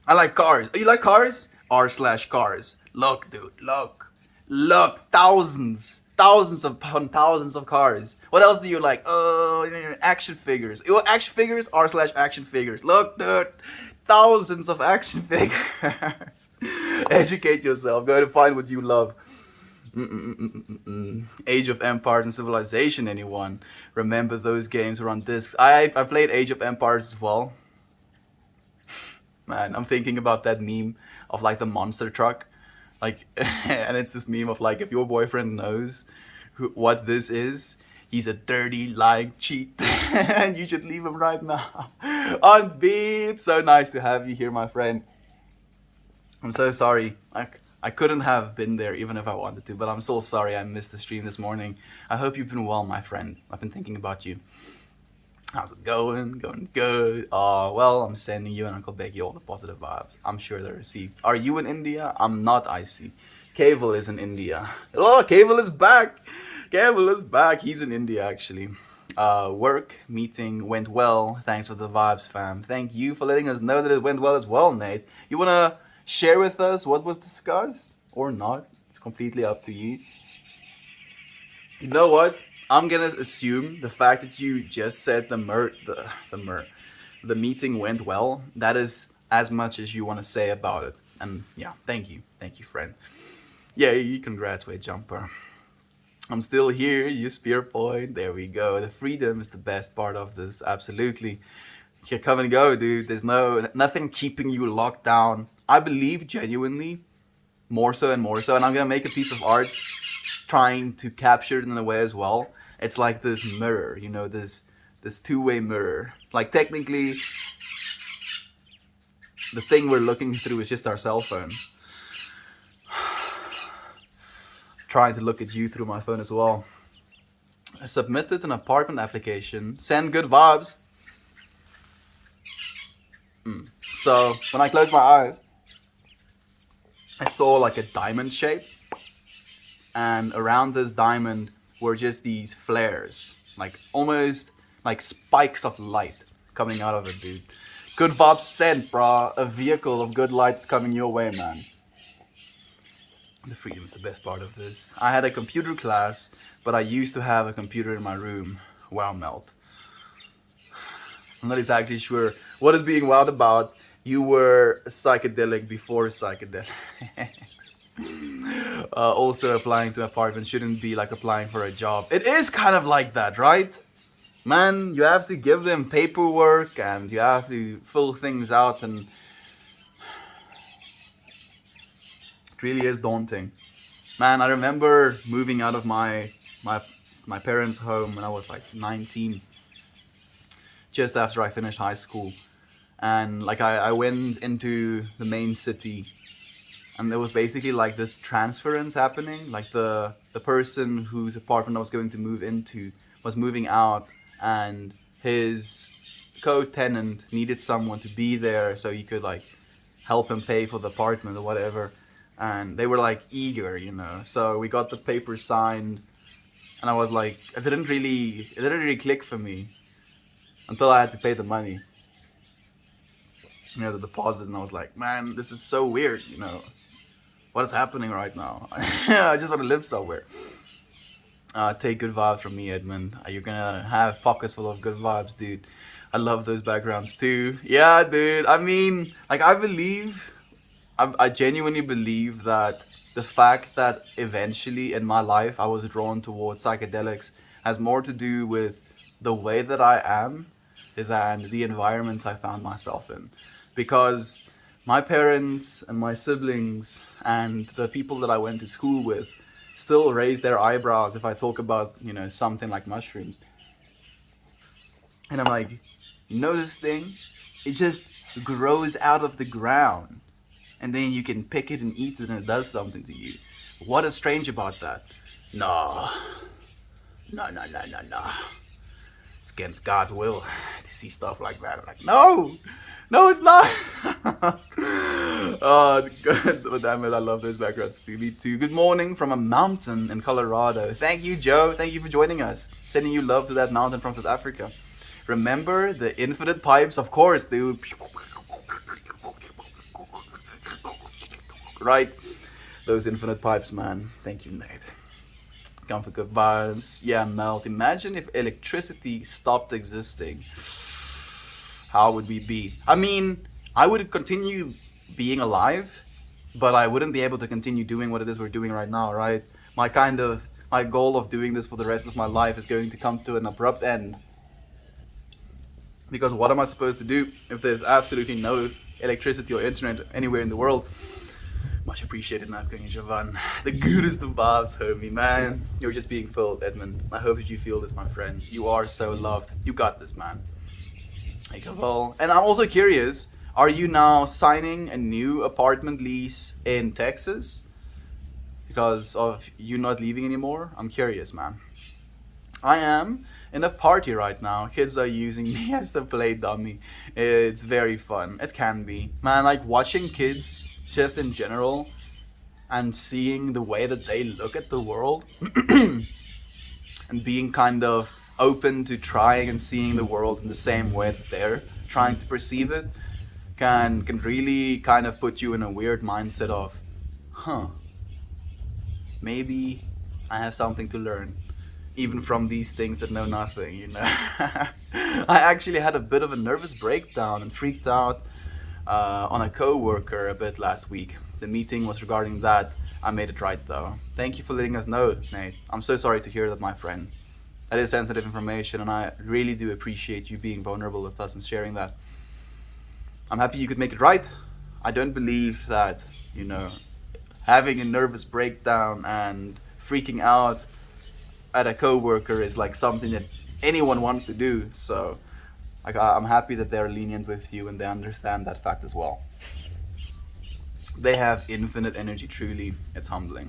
S1: I like cars. Oh, you like cars? R/cars. Look, dude, look, thousands upon thousands of cars. What else do you like? Action figures. Action figures. R/action figures. Look, dude, thousands of action figures. Educate yourself. Go to find what you love. Age of Empires and Civilization. Anyone remember those games were on discs? I played Age of Empires as well. Man, I'm thinking about that meme of like the monster truck, like, and it's this meme of like, if your boyfriend knows what this is, he's a dirty lying cheat, and you should leave him right now. On B, it's so nice to have you here, my friend. I'm so sorry. I couldn't have been there even if I wanted to, but I'm so sorry I missed the stream this morning. I hope you've been well, my friend. I've been thinking about you. How's it going? Going good. Well, I'm sending you and Uncle Becky all the positive vibes. I'm sure they're received. Are you in India? I'm not, I see. Cable is in India. Oh, Cable is back. Cable is back. He's in India, actually. Work meeting went well. Thanks for the vibes, fam. Thank you for letting us know that it went well as well, Nate. You want to share with us what was discussed or not? It's completely up to you. You know what? I'm gonna assume the fact that you just said the meeting went well. That is as much as you want to say about it. And yeah, thank you, friend. Yeah, congrats, Wade Jumper. I'm still here. You spear point. There we go. The freedom is the best part of this. Absolutely. You come and go, dude. There's nothing keeping you locked down. I believe genuinely, more so and more so. And I'm gonna make a piece of art trying to capture it in a way as well. It's like this mirror, you know, this two-way mirror. Like technically, the thing we're looking through is just our cell phones. Trying to look at you through my phone as well. I submitted an apartment application. Send good vibes. So when I closed my eyes, I saw like a diamond shape, and around this diamond were just these flares, like almost like spikes of light coming out of it, dude. Good vibes sent, brah. A vehicle of good lights coming your way, man. The freedom is the best part of this. I had a computer class, but I used to have a computer in my room. Wow, Melt. I'm not exactly sure what is being wild about. You were psychedelic before psychedelics. Also, applying to apartment shouldn't be like applying for a job. It is kind of like that, right? Man, you have to give them paperwork and you have to fill things out, and it really is daunting. Man, I remember moving out of my parents' home when I was like 19, just after I finished high school. And like I went into the main city, and there was basically like this transference happening. Like the person whose apartment I was going to move into was moving out, and his co-tenant needed someone to be there so he could like help him pay for the apartment or whatever. And they were like eager, you know. So we got the paper signed, and I was like, it didn't really click for me until I had to pay the money, you know, the deposit. And I was like, man, this is so weird, you know. What is happening right now? I just want to live somewhere. Take good vibes from me, Edmund. You're gonna have pockets full of good vibes, dude. I love those backgrounds too. Yeah, dude. I mean, like, I believe I genuinely believe that the fact that eventually in my life I was drawn towards psychedelics has more to do with the way that I am than the environments I found myself in. Because my parents and my siblings and the people that I went to school with still raise their eyebrows if I talk about, something like mushrooms. And I'm like, this thing? It just grows out of the ground. And then you can pick it and eat it and it does something to you. What is strange about that? No. No, no, no, no, no. It's against God's will to see stuff like that. I'm like, no! No, it's not! Oh, God, damn it, I love those backgrounds too. Me too. Good morning from a mountain in Colorado. Thank you, Joe. Thank you for joining us. Sending you love to that mountain from South Africa. Remember the infinite pipes? Of course, dude. Right? Those infinite pipes, man. Thank you, Nate. Comfort good vibes. Yeah, Melt. Imagine if electricity stopped existing. How would we be? I mean, I would continue being alive, but I wouldn't be able to continue doing what it is we're doing right now, right? My goal of doing this for the rest of my life is going to come to an abrupt end. Because what am I supposed to do if there's absolutely no electricity or internet anywhere in the world? Much appreciated, Nafgang and Javan. The goodest of vibes, homie, man. You're just being filled, Edmund. I hope that you feel this, my friend. You are so loved. You got this, man. Well, and I'm also curious, are you now signing a new apartment lease in Texas because of you not leaving anymore? I'm curious, man. I am in a party right now. Kids are using me as a play dummy. It's very fun. It can be. Man, like watching kids just in general and seeing the way that they look at the world and being kind of open to trying and seeing the world in the same way that they're trying to perceive it can really kind of put you in a weird mindset of, maybe I have something to learn even from these things that know nothing. I actually had a bit of a nervous breakdown and freaked out on a co-worker a bit last week. The meeting was regarding that. I made it right though. Thank you for letting us know, Nate. I'm so sorry to hear that, my friend. That is sensitive information and I really do appreciate you being vulnerable with us and sharing that. I'm happy you could make it right. I don't believe that, having a nervous breakdown and freaking out at a co-worker is like something that anyone wants to do. So I'm happy that they're lenient with you and they understand that fact as well. They have infinite energy, truly. It's humbling.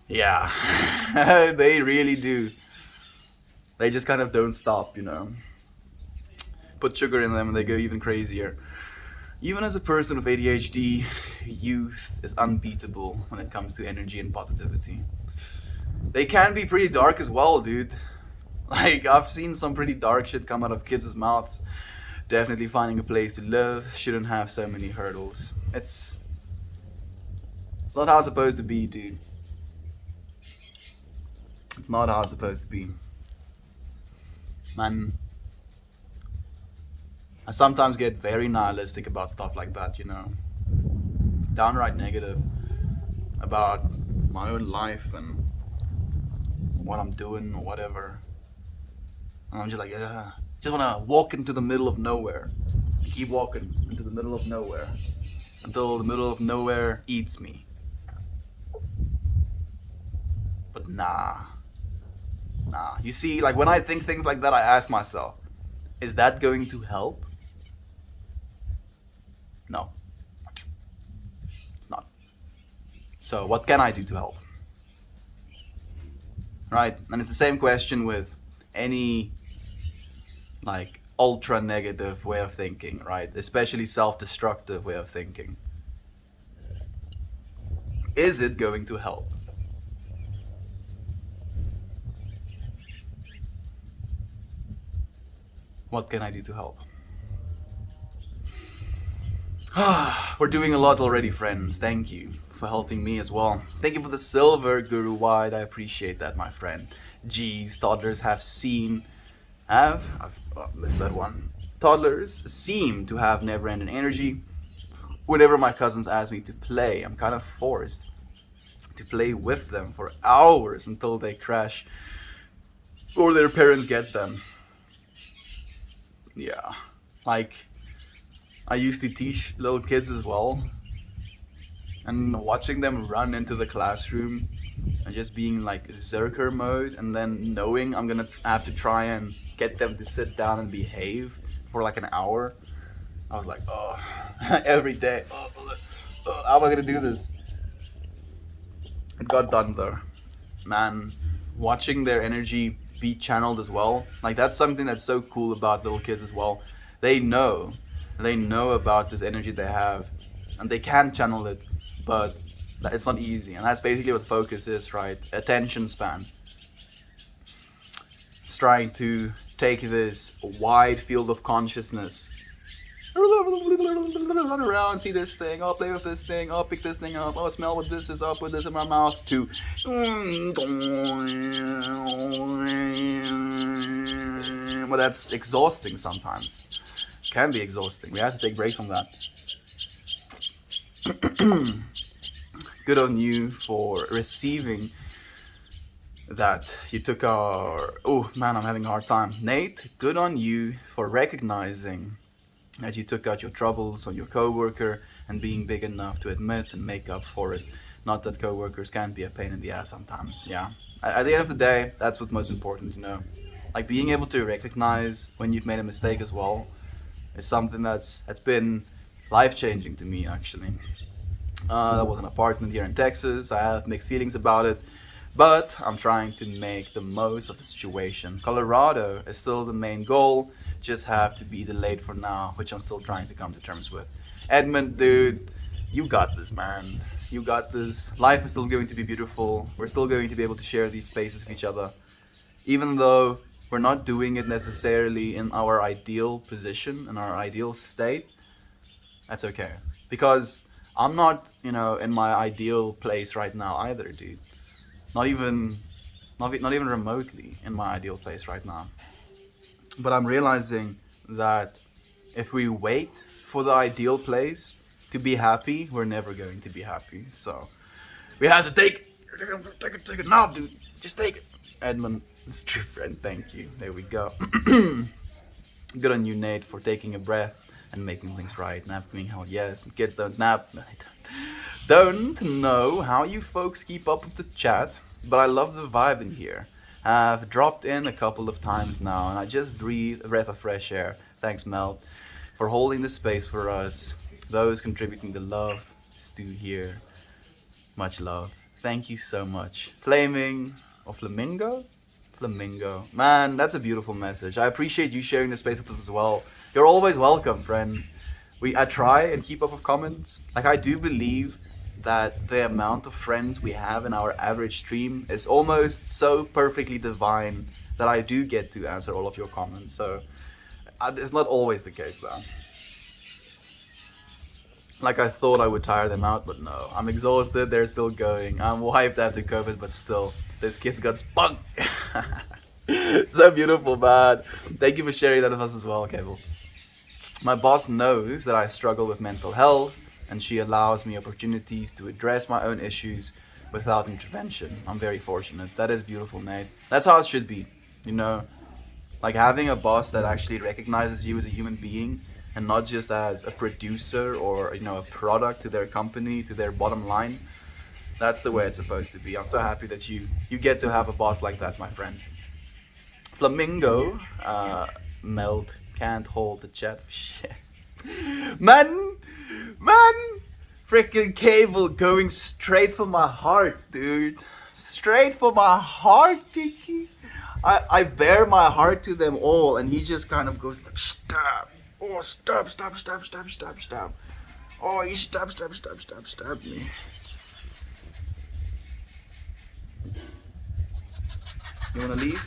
S1: Yeah, they really do. They just kind of don't stop, Put sugar in them and they go even crazier. Even as a person with ADHD, youth is unbeatable when it comes to energy and positivity. They can be pretty dark as well, dude. Like, I've seen some pretty dark shit come out of kids' mouths. Definitely finding a place to live shouldn't have so many hurdles. It's not how it's supposed to be, dude. It's not how it's supposed to be. Man, I sometimes get very nihilistic about stuff like that, Downright negative about my own life and what I'm doing or whatever. And I'm just like, just want to walk into the middle of nowhere. Keep walking into the middle of nowhere until the middle of nowhere eats me. But nah. You see, like when I think things like that, I ask myself, is that going to help? No. It's not. So what can I do to help? Right? And it's the same question with any like ultra negative way of thinking, right? Especially self-destructive way of thinking. Is it going to help? What can I do to help? We're doing a lot already, friends. Thank you for helping me as well. Thank you for the silver, Guru Wide. I appreciate that, my friend. Geez, toddlers I've missed that one. Toddlers seem to have never-ending energy. whenever my cousins ask me to play, I'm kind of forced to play with them for hours until they crash or their parents get them. Yeah. Like, I used to teach little kids as well, and watching them run into the classroom and just being like Zerker mode, and then knowing I'm gonna have to try and get them to sit down and behave for like an hour. I was like, oh, every day. How am I gonna do this? It got done though. Man, watching their energy be channeled as well. Like, that's something that's so cool about little kids as well. They know. They know about this energy they have. And they can channel it, but it's not easy. And that's basically what focus is, right? Attention span. It's trying to take this wide field of consciousness, run around, see this thing, oh, play with this thing, oh, pick this thing up, oh, smell what this is, oh, put this in my mouth, to well, that's exhausting sometimes. Can be exhausting. We have to take breaks from that. Good on you for receiving that. You took our... Oh man, I'm having a hard time. Nate, good on you for recognizing that you took out your troubles on your coworker and being big enough to admit and make up for it. Not that coworkers can be a pain in the ass sometimes. Yeah. At the end of the day, that's what's most important, you know. Like, being able to recognize when you've made a mistake as well is something that's been life-changing to me, actually. That was an apartment here in Texas. I have mixed feelings about it, but I'm trying to make the most of the situation. Colorado is still the main goal, just have to be delayed for now, which I'm still trying to come to terms with. Edmund, dude, you got this, man. You got this. Life is still going to be beautiful. We're still going to be able to share these spaces with each other, even though we're not doing it necessarily in our ideal position, in our ideal state. That's okay, because I'm not, in my ideal place right now either, dude. Not even remotely in my ideal place right now. But I'm realizing that if we wait for the ideal place to be happy, we're never going to be happy. So we have to take it now, dude. Just take it. Edmund, it's true friend. Thank you. There we go. Good on you, Nate, for taking a breath and making things right. Nap queen, hell yes. Kids don't nap. Don't know how you folks keep up with the chat, but I love the vibe in here. I've dropped in a couple of times now, and I just breathe a breath of fresh air. Thanks, Mel, for holding the space for us. Those contributing the love, Stu here. Much love. Thank you so much. Flaming or Flamingo? Flamingo. Man, that's a beautiful message. I appreciate you sharing the space with us as well. You're always welcome, friend. I try and keep up with comments. Like, I do believe that the amount of friends we have in our average stream is almost so perfectly divine that I do get to answer all of your comments. So it's not always the case though. Like, I thought I would tire them out, but no. I'm exhausted, they're still going. I'm wiped after COVID, but still, this kid's got spunk. So beautiful, man. Thank you for sharing that with us as well, Cable. My boss knows that I struggle with mental health, and she allows me opportunities to address my own issues without intervention. I'm very fortunate. That is beautiful, Nate. That's how it should be, Like, having a boss that actually recognizes you as a human being and not just as a producer or, a product to their company, to their bottom line. That's the way it's supposed to be. I'm so happy that you get to have a boss like that, my friend. Flamingo, Meld, can't hold the chat. Shit. Man, freaking Cable going straight for my heart, dude. Straight for my heart, Kiki. I bare my heart to them all, and he just kind of goes like, stab. Oh, stab. Oh, he stab me. You wanna leave?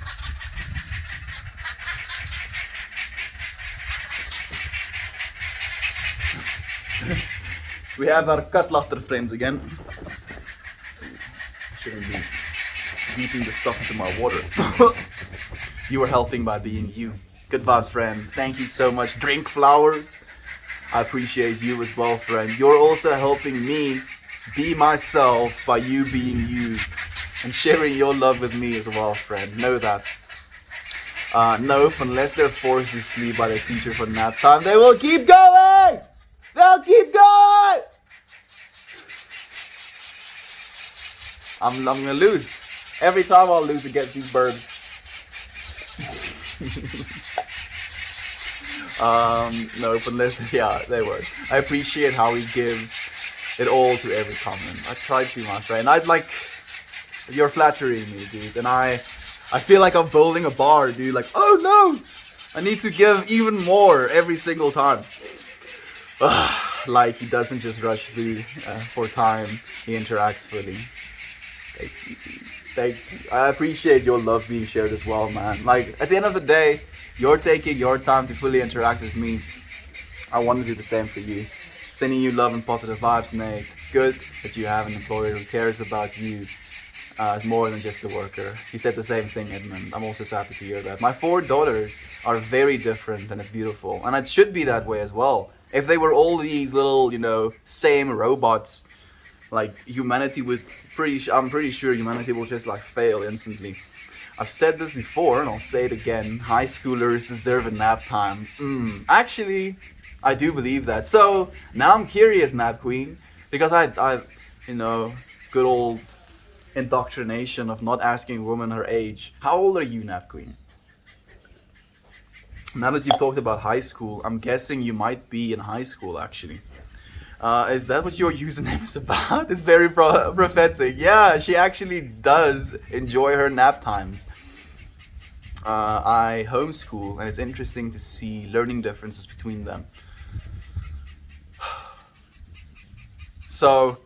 S1: We have our Katlachter friends again. Shouldn't be beating the stuff into my water. You were helping by being you. Good vibes, friend. Thank you so much. Drink flowers. I appreciate you as well, friend. You're also helping me be myself by you being you and sharing your love with me as well, friend. Know that. Nope, unless they're forced to sleep by the teacher for nap time, they will keep going! They'll keep going! I'm gonna lose. Every time I'll lose against these birds. Nope, unless, yeah, they would. I appreciate how he gives it all to every comment. I tried to, my friend. I'd like, you're flattering me, dude, and I feel like I'm building a bar, dude. Like, oh no, I need to give even more every single time. Like he doesn't just rush through for time. He interacts fully. Thank you, dude. Thank you. I appreciate your love being shared as well, man. Like at the end of the day, you're taking your time to fully interact with me. I want to do the same for you. Sending you love and positive vibes, Nate. It's good that you have an employer who cares about you. As more than just a worker. He said the same thing, Edmund. I'm also happy to hear that. My 4 daughters are very different and it's beautiful. And it should be that way as well. If they were all these little, same robots, like humanity would I'm pretty sure humanity will just like fail instantly. I've said this before and I'll say it again. High schoolers deserve a nap time. Actually, I do believe that. So now I'm curious, Nap Queen, because I good old indoctrination of not asking a woman her age. How old are you, Nap Queen? Now that you've talked about high school, I'm guessing you might be in high school actually. Is that what your username is about? It's very prophetic. Yeah, she actually does enjoy her nap times. I homeschool and it's interesting to see learning differences between them. So,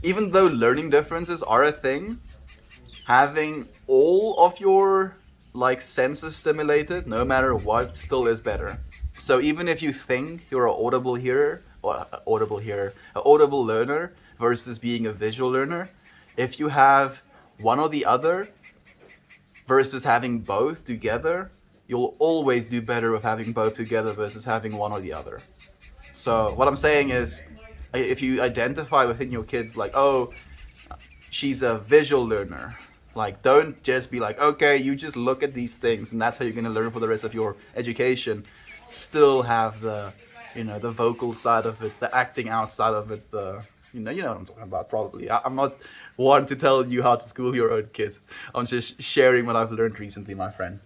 S1: even though learning differences are a thing, having all of your senses stimulated, no matter what, still is better. So even if you think you're an audible learner versus being a visual learner, if you have one or the other versus having both together, you'll always do better with having both together versus having one or the other. So what I'm saying is, if you identify within your kids like, oh, she's a visual learner, like don't just be like, okay, you just look at these things and that's how you're going to learn for the rest of your education. Still have the the vocal side of it, the acting out side of it, the you know what I'm talking about probably. I'm not one to tell you how to school your own kids. I'm just sharing what I've learned recently, my friend.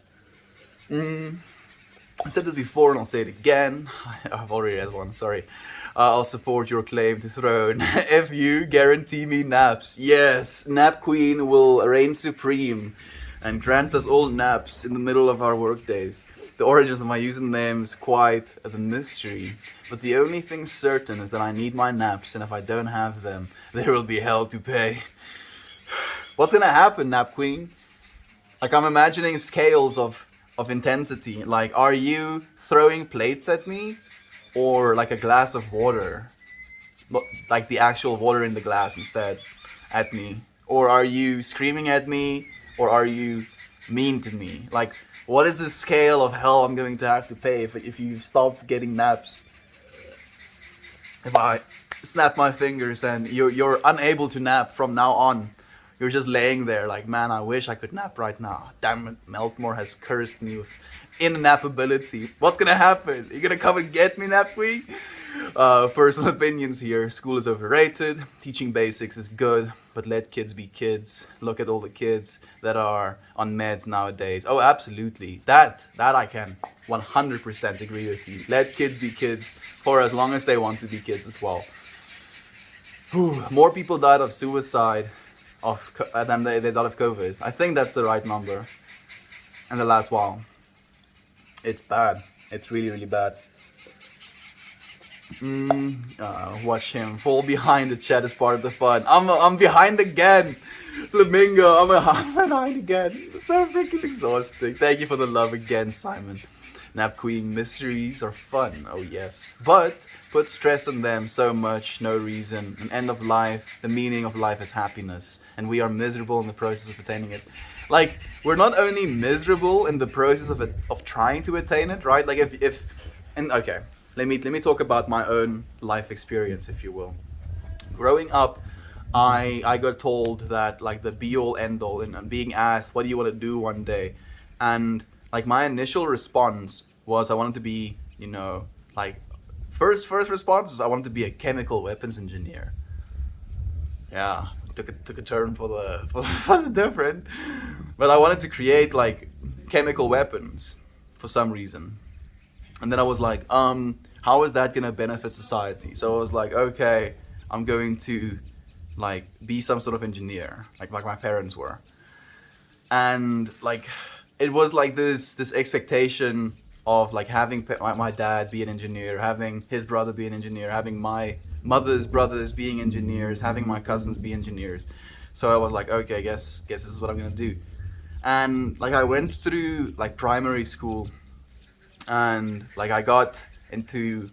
S1: I've said this before and I'll say it again. I've already read one, sorry. I'll support your claim to throne if you guarantee me naps. Yes, Nap Queen will reign supreme and grant us all naps in the middle of our workdays. The origins of my username is quite the mystery, but the only thing certain is that I need my naps, and if I don't have them, there will be hell to pay. What's gonna happen, Nap Queen? Like, I'm imagining scales of intensity. Like, are you throwing plates at me? Or like a glass of water? Like the actual water in the glass instead at me? Or are you screaming at me? Or are you mean to me? Like, what is the scale of hell I'm going to have to pay if you stop getting naps? If I snap my fingers and you're unable to nap from now on, you're just laying there like, man, I wish I could nap right now. Damn it, Meltmore has cursed me with inappability. What's gonna happen? You gonna come and get me, Nap Queen? Personal opinions here. School is overrated. Teaching basics is good, but let kids be kids. Look at all the kids that are on meds nowadays. Oh, absolutely. That I can 100% agree with you. Let kids be kids for as long as they want to be kids as well. More people died of suicide than they died of COVID. I think that's the right number. And the last while. It's bad. It's really, really bad. Watch him fall behind. The chat is part of the fun. I'm behind again. Flamingo, I'm behind again. So freaking exhausting. Thank you for the love again, Simon. Nap Queen, mysteries are fun. Oh yes. But put stress on them so much, no reason. An end of life, the meaning of life is happiness. And we are miserable in the process of attaining it. Like, we're not only miserable in the process of trying to attain it, right? Like, okay, let me talk about my own life experience, if you will. Growing up, I got told that like the be all end all, and being asked what do you want to do one day, and like my initial response was I wanted to be, like first response was I wanted to be a chemical weapons engineer. Yeah, took a turn for the for the different, but I wanted to create like chemical weapons for some reason. And then I was like, how is that gonna benefit society? So I was like, okay, I'm going to like be some sort of engineer, like my parents were. And like it was like this expectation of like having my dad be an engineer, having his brother be an engineer, having my mother's brothers being engineers, having my cousins be engineers. So I was like, okay, guess this is what I'm gonna do. And like I went through like primary school, and like I got into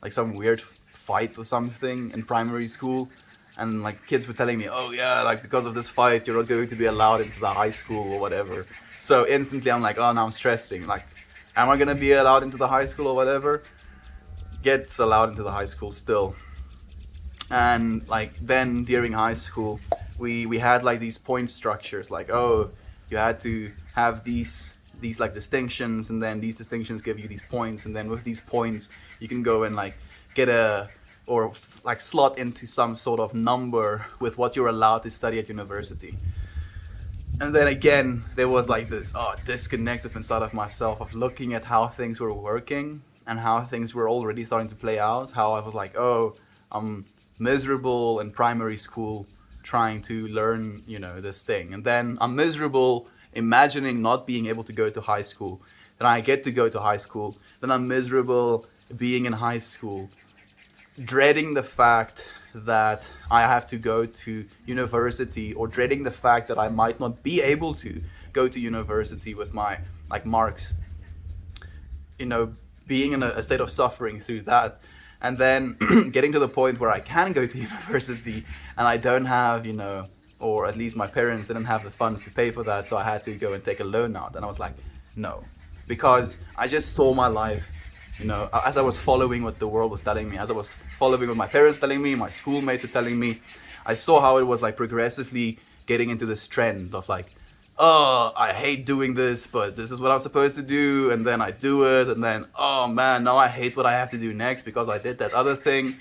S1: like some weird fight or something in primary school, and like kids were telling me, oh yeah, like because of this fight you're not going to be allowed into the high school or whatever. So instantly I'm like, oh, now I'm stressing, like am I gonna be allowed into the high school or whatever? Gets allowed into the high school still. And like then during high school we had like these point structures, like, oh, you had to have these like distinctions, and then these distinctions give you these points, and then with these points you can go and like get a or like slot into some sort of number with what you're allowed to study at university. And then again there was like this disconnect of inside of myself of looking at how things were working and how things were already starting to play out, how I was like, oh, I'm miserable in primary school trying to learn, this thing, and then I'm miserable imagining not being able to go to high school. Then I get to go to high school, then I'm miserable being in high school, dreading the fact that I have to go to university, or dreading the fact that I might not be able to go to university with my like marks, being in a state of suffering through that. And then getting to the point where I can go to university and I don't have, or at least my parents didn't have the funds to pay for that, so I had to go and take a loan out. And I was like, no, because I just saw my life, as I was following what the world was telling me, as I was following what my parents telling me, my schoolmates were telling me, I saw how it was like progressively getting into this trend of like, oh, I hate doing this, but this is what I'm supposed to do, and then I do it, and then, oh man, now I hate what I have to do next because I did that other thing,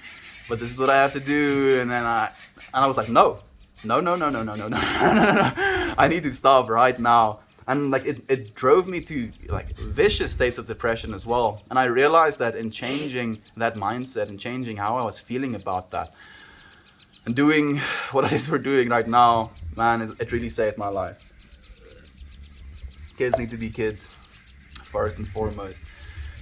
S1: but this is what I have to do, and I was like, no, no, no, no, no, no, no, no, no, no, no, I need to stop right now. And like it drove me to like vicious states of depression as well. And I realized that in changing that mindset and changing how I was feeling about that and doing what it is we're doing right now, man, it really saved my life. Kids need to be kids, first and foremost.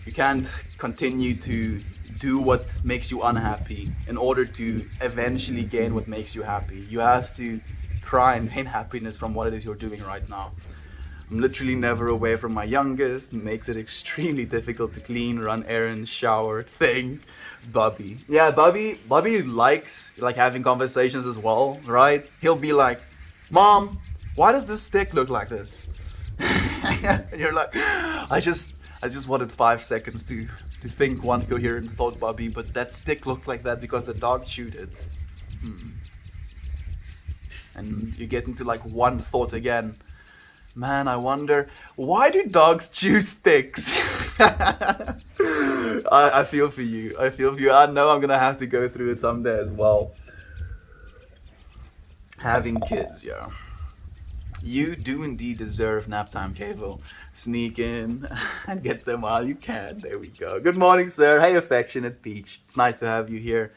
S1: You can't continue to do what makes you unhappy in order to eventually gain what makes you happy. You have to try and gain happiness from what it is you're doing right now. I'm literally never away from my youngest. It makes it extremely difficult to clean, run errands, shower, think. Bubby. Yeah, Bubby likes like having conversations as well, right? He'll be like, Mom, why does this stick look like this? And you're like, I just wanted 5 seconds to think one coherent thought, Bubby, but that stick looked like that because the dog chewed it. And you get into like one thought again. Man, I wonder, why do dogs chew sticks? I feel for you. I feel for you. I know I'm gonna have to go through it someday as well. Having kids, yeah. You do indeed deserve nap time, Cable. Sneak in and get them while you can. There we go. Good morning, sir. Hey, affectionate Peach. It's nice to have you here.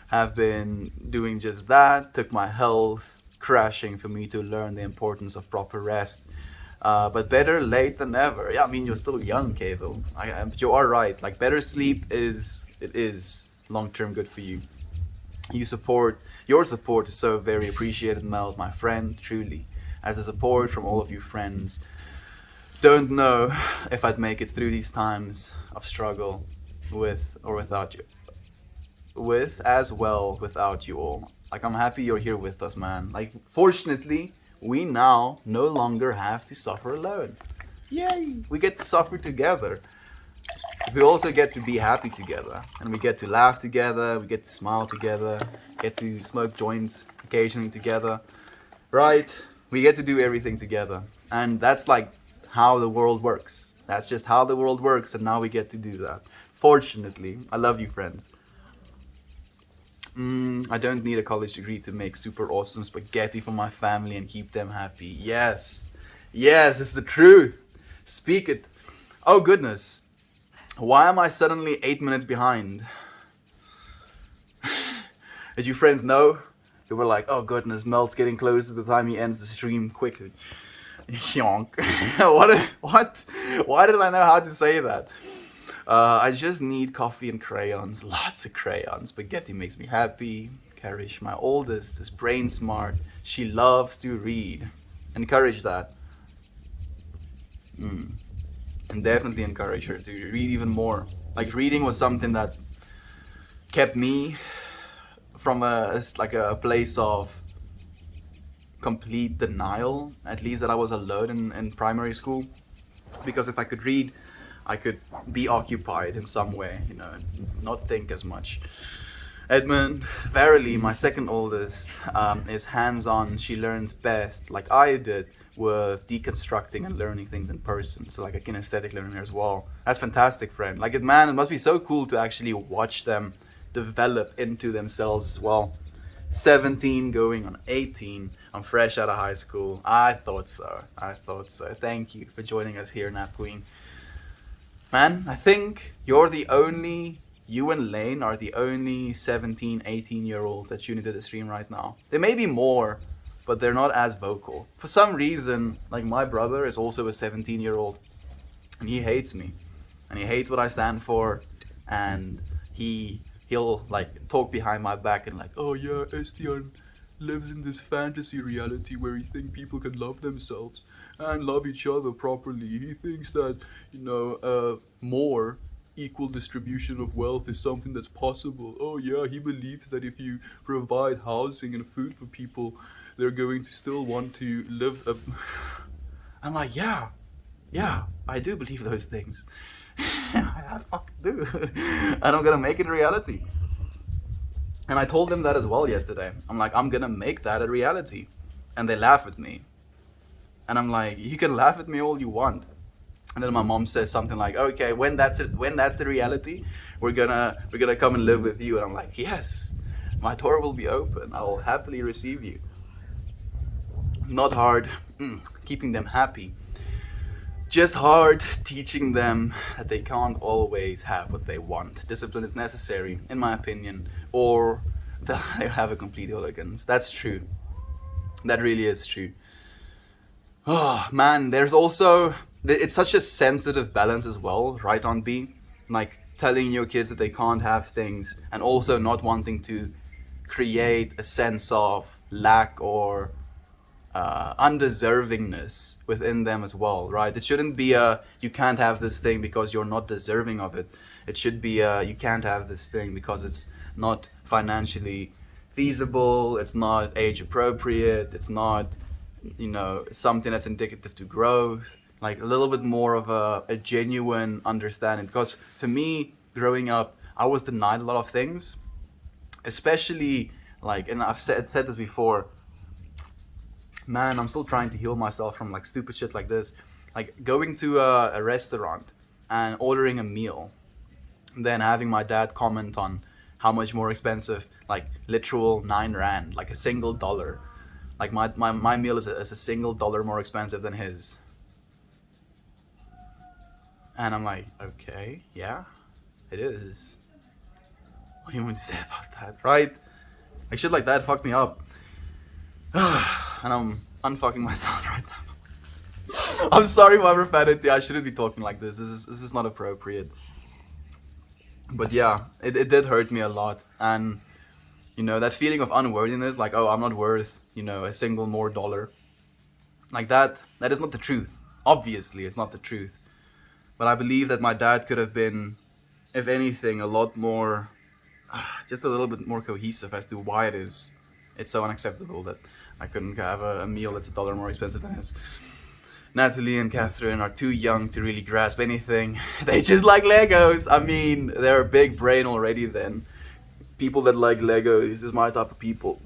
S1: Have been doing just that. Took my health crashing for me to learn the importance of proper rest. But better late than never. Yeah, I mean, you're still young, Cable. You are right. Like, better sleep is long-term good for you. Your support is so very appreciated, Mel, my friend, truly. As the support from all of you friends. Don't know if I'd make it through these times of struggle with or without you. With as well without you all. Like, I'm happy you're here with us, man. Like, fortunately, we now no longer have to suffer alone. Yay! We get to suffer together. we also get to be happy together, and we get to laugh together, we get to smile together, get to smoke joints occasionally together, right? We get to do everything together, and that's like how the world works. That's just how the world works, and now we get to do that. Fortunately, I love you, friends. I don't need a college degree to make super awesome spaghetti for my family and keep them happy. Yes, yes, it's the truth. Speak it. Oh goodness, why am I suddenly 8 minutes behind? Did you friends know? They were like, oh goodness, Melt's getting close to the time he ends the stream quickly. Yonk. What? Why did I know how to say that? I just need coffee and crayons, lots of crayons. Spaghetti makes me happy. Karish, my oldest, is brain smart. She loves to read. Encourage that. And definitely encourage her to read even more. Like reading was something that kept me from a place of complete denial, at least that I was alone in primary school. Because if I could read, I could be occupied in some way, not think as much. Edmund, verily, my second oldest, is hands-on. She learns best, like I did, with deconstructing and learning things in person. So like a kinesthetic learner as well. That's fantastic, friend. Like, it must be so cool to actually watch them develop into themselves as well. 17 going on 18. I'm fresh out of high school. I thought so. Thank you for joining us here, Nap Queen. Man, I think you and Lane are the only 17, 18-year-olds that tune into the stream right now. There may be more, but they're not as vocal. For some reason, like my brother is also a 17-year-old, and he hates me. And he hates what I stand for, and he'll like talk behind my back and like, oh yeah, Estian lives in this fantasy reality where he thinks people can love themselves and love each other properly. He thinks that, more equal distribution of wealth is something that's possible. Oh yeah, he believes that if you provide housing and food for people, they're going to still want to live a... I'm like, yeah, I do believe those things. I fucking do. And I'm gonna make it a reality. And I told them that as well yesterday. I'm like, I'm gonna make that a reality. And they laugh at me. And I'm like, you can laugh at me all you want. And then my mom says something like, okay, when that's the reality, we're gonna come and live with you. And I'm like, yes, my door will be open. I will happily receive you. Not hard, keeping them happy. Just hard teaching them that they can't always have what they want. Discipline is necessary, in my opinion, or they'll have a complete hooligans. That's true. That really is true. Oh man, there's also, it's such a sensitive balance as well, right, on B? Like telling your kids that they can't have things and also not wanting to create a sense of lack or undeservingness within them as well, right? It shouldn't be you can't have this thing because you're not deserving of it. It should be you can't have this thing because it's not financially feasible, it's not age appropriate, it's not, something that's indicative to growth. Like a little bit more of a genuine understanding. Because for me, growing up, I was denied a lot of things, especially like, and I've said this before, man, I'm still trying to heal myself from like stupid shit like this. Like going to a restaurant and ordering a meal, then having my dad comment on how much more expensive, like literal 9 rand, like a single dollar. Like my meal is a single dollar more expensive than his. And I'm like, okay, yeah, it is. What do you want to say about that, right? Like shit like that fucked me up. And I'm unfucking myself right now. I'm sorry my profanity, I shouldn't be talking like this. This is not appropriate. But yeah, it did hurt me a lot. And that feeling of unworthiness, like, oh, I'm not worth, a single more dollar. Like that is not the truth. Obviously, it's not the truth. But I believe that my dad could have been, if anything, a lot more, just a little bit more cohesive as to why it's so unacceptable that I couldn't have a meal that's $1 more expensive than his. Natalie and Catherine are too young to really grasp anything. They just like Legos. I mean, they're a big brain already then. People that like Legos is my type of people.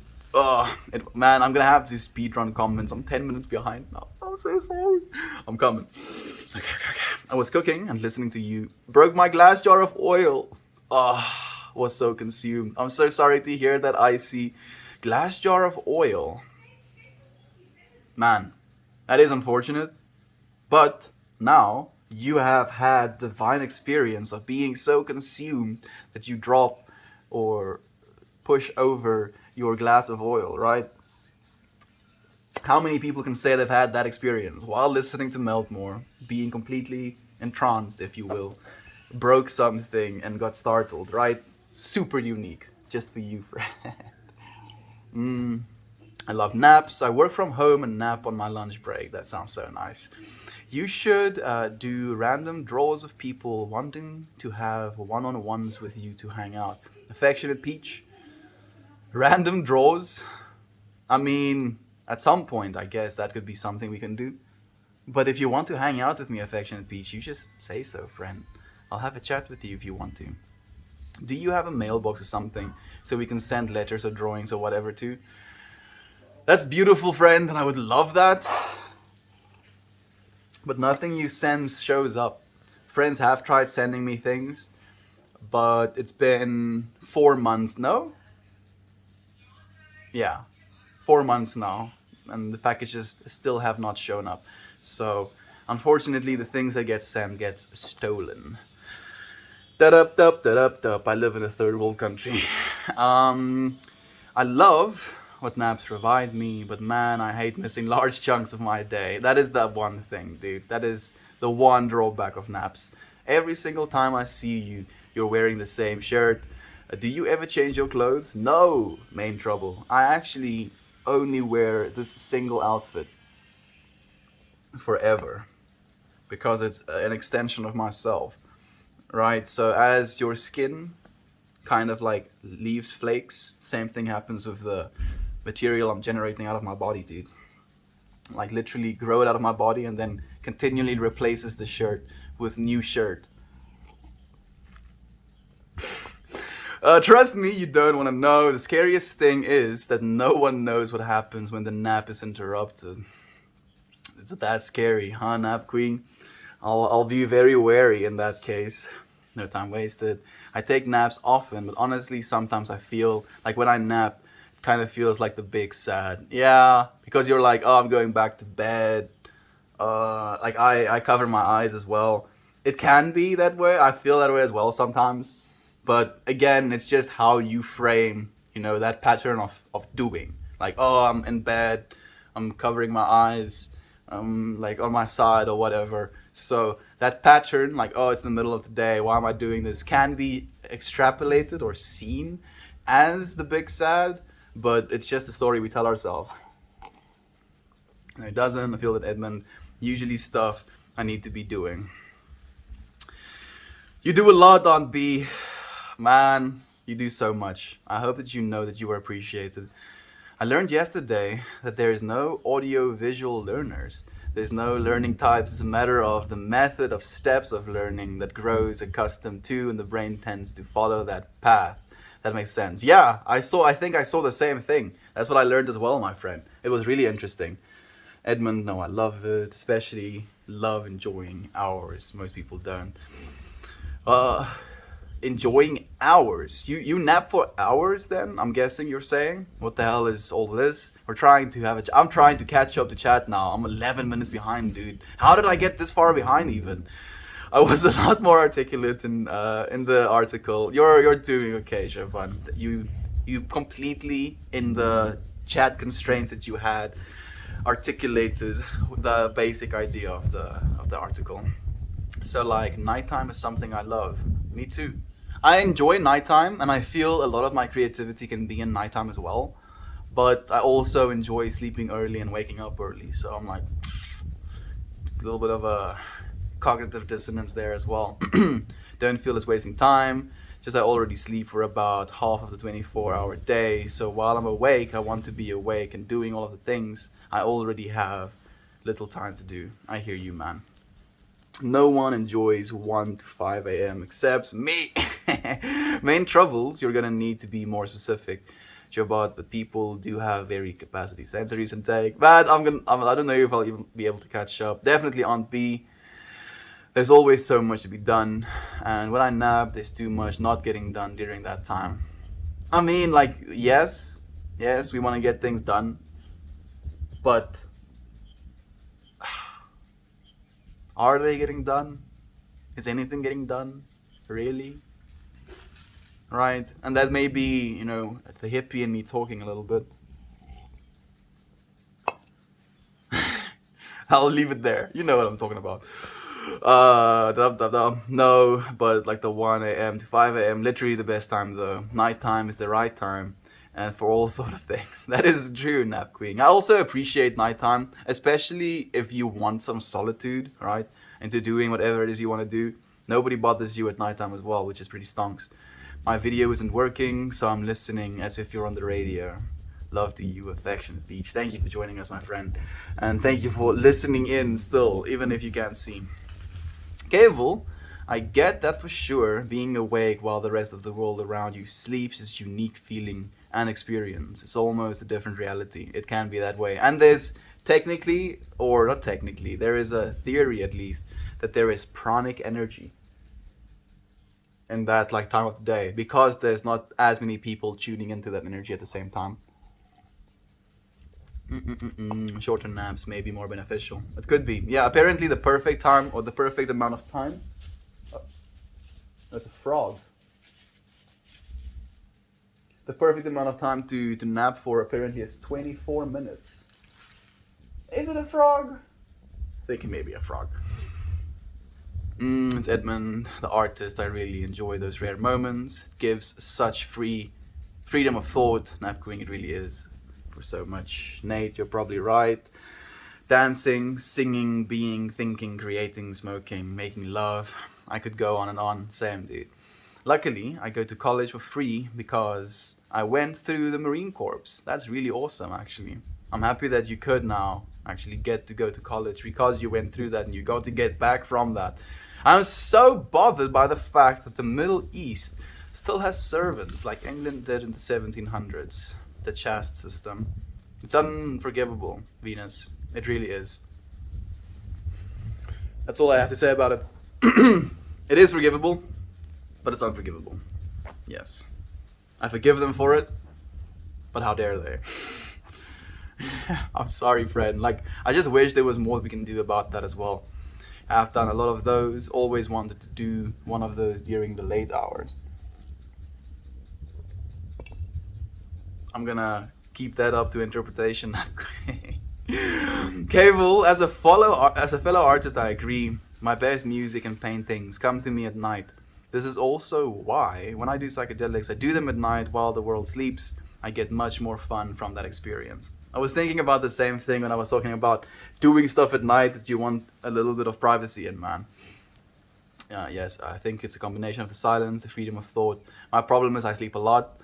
S1: Man, I'm gonna have to speedrun comments. I'm 10 minutes behind now. I'm so sorry. I'm coming. Okay. I was cooking and listening to you. Broke my glass jar of oil. Was so consumed. I'm so sorry to hear that, Icy. Glass jar of oil. Man, that is unfortunate. But now you have had divine experience of being so consumed that you drop or push over your glass of oil, right? How many people can say they've had that experience while listening to Meltmore, being completely entranced, if you will, broke something and got startled, right? Super unique, just for you, friend. I love naps. I work from home and nap on my lunch break. That sounds so nice. You should do random draws of people wanting to have one-on-ones with you to hang out. Affectionate Peach. Random draws. I mean, at some point, I guess that could be something we can do. But if you want to hang out with me, Affectionate Peach, you just say so, friend. I'll have a chat with you if you want to. Do you have a mailbox or something so we can send letters or drawings or whatever to? That's beautiful, friend, and I would love that. But nothing you send shows up. Friends have tried sending me things, but it's been 4 months, no? Yeah, 4 months now, and the packages still have not shown up. So, unfortunately, the things that get sent gets stolen. Da-dup-dup. I live in a third world country. I love what naps provide me, but man, I hate missing large chunks of my day. That is the one thing, dude. That is the one drawback of naps. Every single time I see you, you're wearing the same shirt. Do you ever change your clothes? No, main trouble. I actually only wear this single outfit forever because it's an extension of myself, right? So as your skin kind of like leaves flakes, same thing happens with the material I'm generating out of my body, dude. Like literally grow it out of my body and then continually replaces the shirt with new shirt. Trust me, you don't want to know. The scariest thing is that no one knows what happens when the nap is interrupted. It's that scary, huh, Nap Queen? I'll be very wary in that case. No time wasted. I take naps often, but honestly, sometimes I feel like when I nap, it kind of feels like the big sad. Yeah, because you're like, oh, I'm going back to bed. Like I cover my eyes as well. It can be that way. I feel that way as well sometimes. But again, it's just how you frame, that pattern of doing. Like, oh, I'm in bed, I'm covering my eyes, I'm like on my side or whatever. So that pattern, like, oh, it's the middle of the day, why am I doing this, can be extrapolated or seen as the big sad, but it's just a story we tell ourselves. And it doesn't. I feel that Edmund, usually stuff I need to be doing. You do a lot on B. Man, you do so much. I hope that you know that you are appreciated. I learned yesterday that there is no audio-visual learners. There's no learning types. It's a matter of the method of steps of learning that grows accustomed to, and the brain tends to follow that path. That makes sense. Yeah, I think I saw the same thing. That's what I learned as well, my friend. It was really interesting. Edmund, no, I love it. Especially love enjoying hours. Most people don't. Enjoying hours. You nap for hours then? I'm guessing you're saying? What the hell is all this? I'm trying to catch up to chat now. I'm 11 minutes behind, dude. How did I get this far behind even? I was a lot more articulate in the article. You're doing okay, Jovan. You completely, in the chat constraints that you had, articulated the basic idea of the article. So like nighttime is something I love. Me too. I enjoy nighttime, and I feel a lot of my creativity can be in nighttime as well. But I also enjoy sleeping early and waking up early. So I'm like a little bit of a cognitive dissonance there as well. Don't feel it's wasting time. Just I already sleep for about half of the 24-hour day. So while I'm awake, I want to be awake and doing all of the things I already have little time to do. I hear you, man. No one enjoys 1 to 5 a.m. except me. Main troubles, you're gonna need to be more specific, Jabot, but people do have very capacity sensories and take. But I don't know if I'll even be able to catch up. Definitely on B. There's always so much to be done, and when I nap, there's too much not getting done during that time. I mean, like, yes, we want to get things done, but are they getting done? Is anything getting done? Really? Right? And that may be, the hippie in me talking a little bit. I'll leave it there. You know what I'm talking about. No, but like the 1 a.m. to 5 a.m. literally the best time though. Nighttime is the right time, and for all sort of things. That is true, Nap Queen. I also appreciate nighttime, especially if you want some solitude, right? Into doing whatever it is you want to do. Nobody bothers you at nighttime as well, which is pretty stonks. My video isn't working, so I'm listening as if you're on the radio. Love to you, affectionate Beach. Thank you for joining us, my friend. And thank you for listening in still, even if you can't see. Kevel, I get that for sure. Being awake while the rest of the world around you sleeps is unique feeling and experience. It's almost a different reality. It can be that way. And there's technically, or not technically, there is a theory at least, that there is pranic energy in that like time of the day, because there's not as many people tuning into that energy at the same time. Shorter naps may be more beneficial. It could be. Yeah, apparently the perfect time or the perfect amount of time. Oh, there's a frog. The perfect amount of time to nap for apparently is 24 minutes. Is it a frog? Thinking maybe a frog. It's Edmund, the artist. I really enjoy those rare moments. It gives such freedom of thought. Nap Queen, it really is. For so much. Nate, you're probably right. Dancing, singing, being, thinking, creating, smoking, making love. I could go on and on. Same, dude. Luckily, I go to college for free because I went through the Marine Corps. That's really awesome, actually. I'm happy that you could now actually get to go to college because you went through that and you got to get back from that. I'm so bothered by the fact that the Middle East still has servants like England did in the 1700s. The caste system. It's unforgivable, Venus. It really is. That's all I have to say about it. It is forgivable, but it's unforgivable. Yes. I forgive them for it, but how dare they? I'm sorry, friend. Like, I just wish there was more we can do about that as well. I've done a lot of those, always wanted to do one of those during the late hours. I'm gonna keep that up to interpretation. Kevel, as a fellow artist, I agree. My best music and paintings come to me at night. This is also why, when I do psychedelics, I do them at night while the world sleeps. I get much more fun from that experience. I was thinking about the same thing when I was talking about doing stuff at night that you want a little bit of privacy in, man. Yes, I think it's a combination of the silence, the freedom of thought. My problem is I sleep a lot.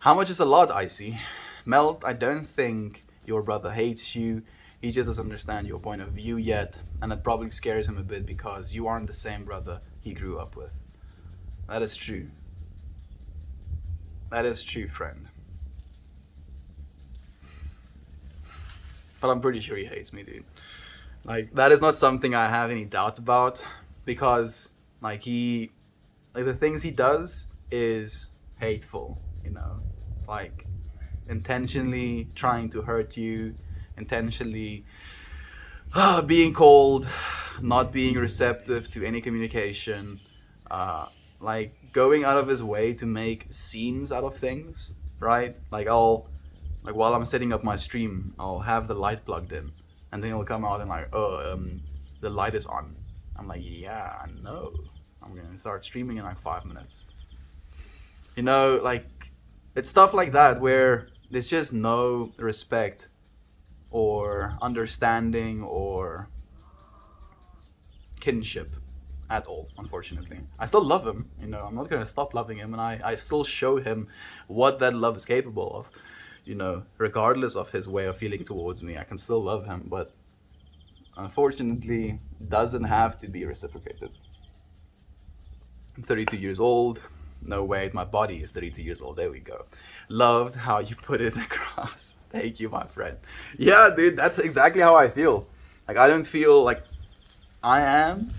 S1: How much is a lot, Icy? Melt, I don't think your brother hates you. He just doesn't understand your point of view yet, and it probably scares him a bit because you aren't the same brother he grew up with. That is true. That is true, friend. But I'm pretty sure he hates me, dude. Like, that is not something I have any doubt about, because, like, the things he does is hateful, like intentionally trying to hurt you, intentionally being cold, not being receptive to any communication, like going out of his way to make scenes out of things, right? Like while I'm setting up my stream, I'll have the light plugged in, and then he'll come out and like, the light is on. I'm like, yeah, I know. I'm gonna start streaming in like 5 minutes. Like, it's stuff like that where there's just no respect or understanding or kinship at all, unfortunately. I still love him, I'm not gonna stop loving him, and I still show him what that love is capable of, regardless of his way of feeling towards me. I can still love him, but unfortunately doesn't have to be reciprocated. I'm 32 years old. No, wait, my body is 32 years old. There we go. Loved how you put it across. Thank you, my friend. Yeah, dude, that's exactly how I feel. Like, I don't feel like I am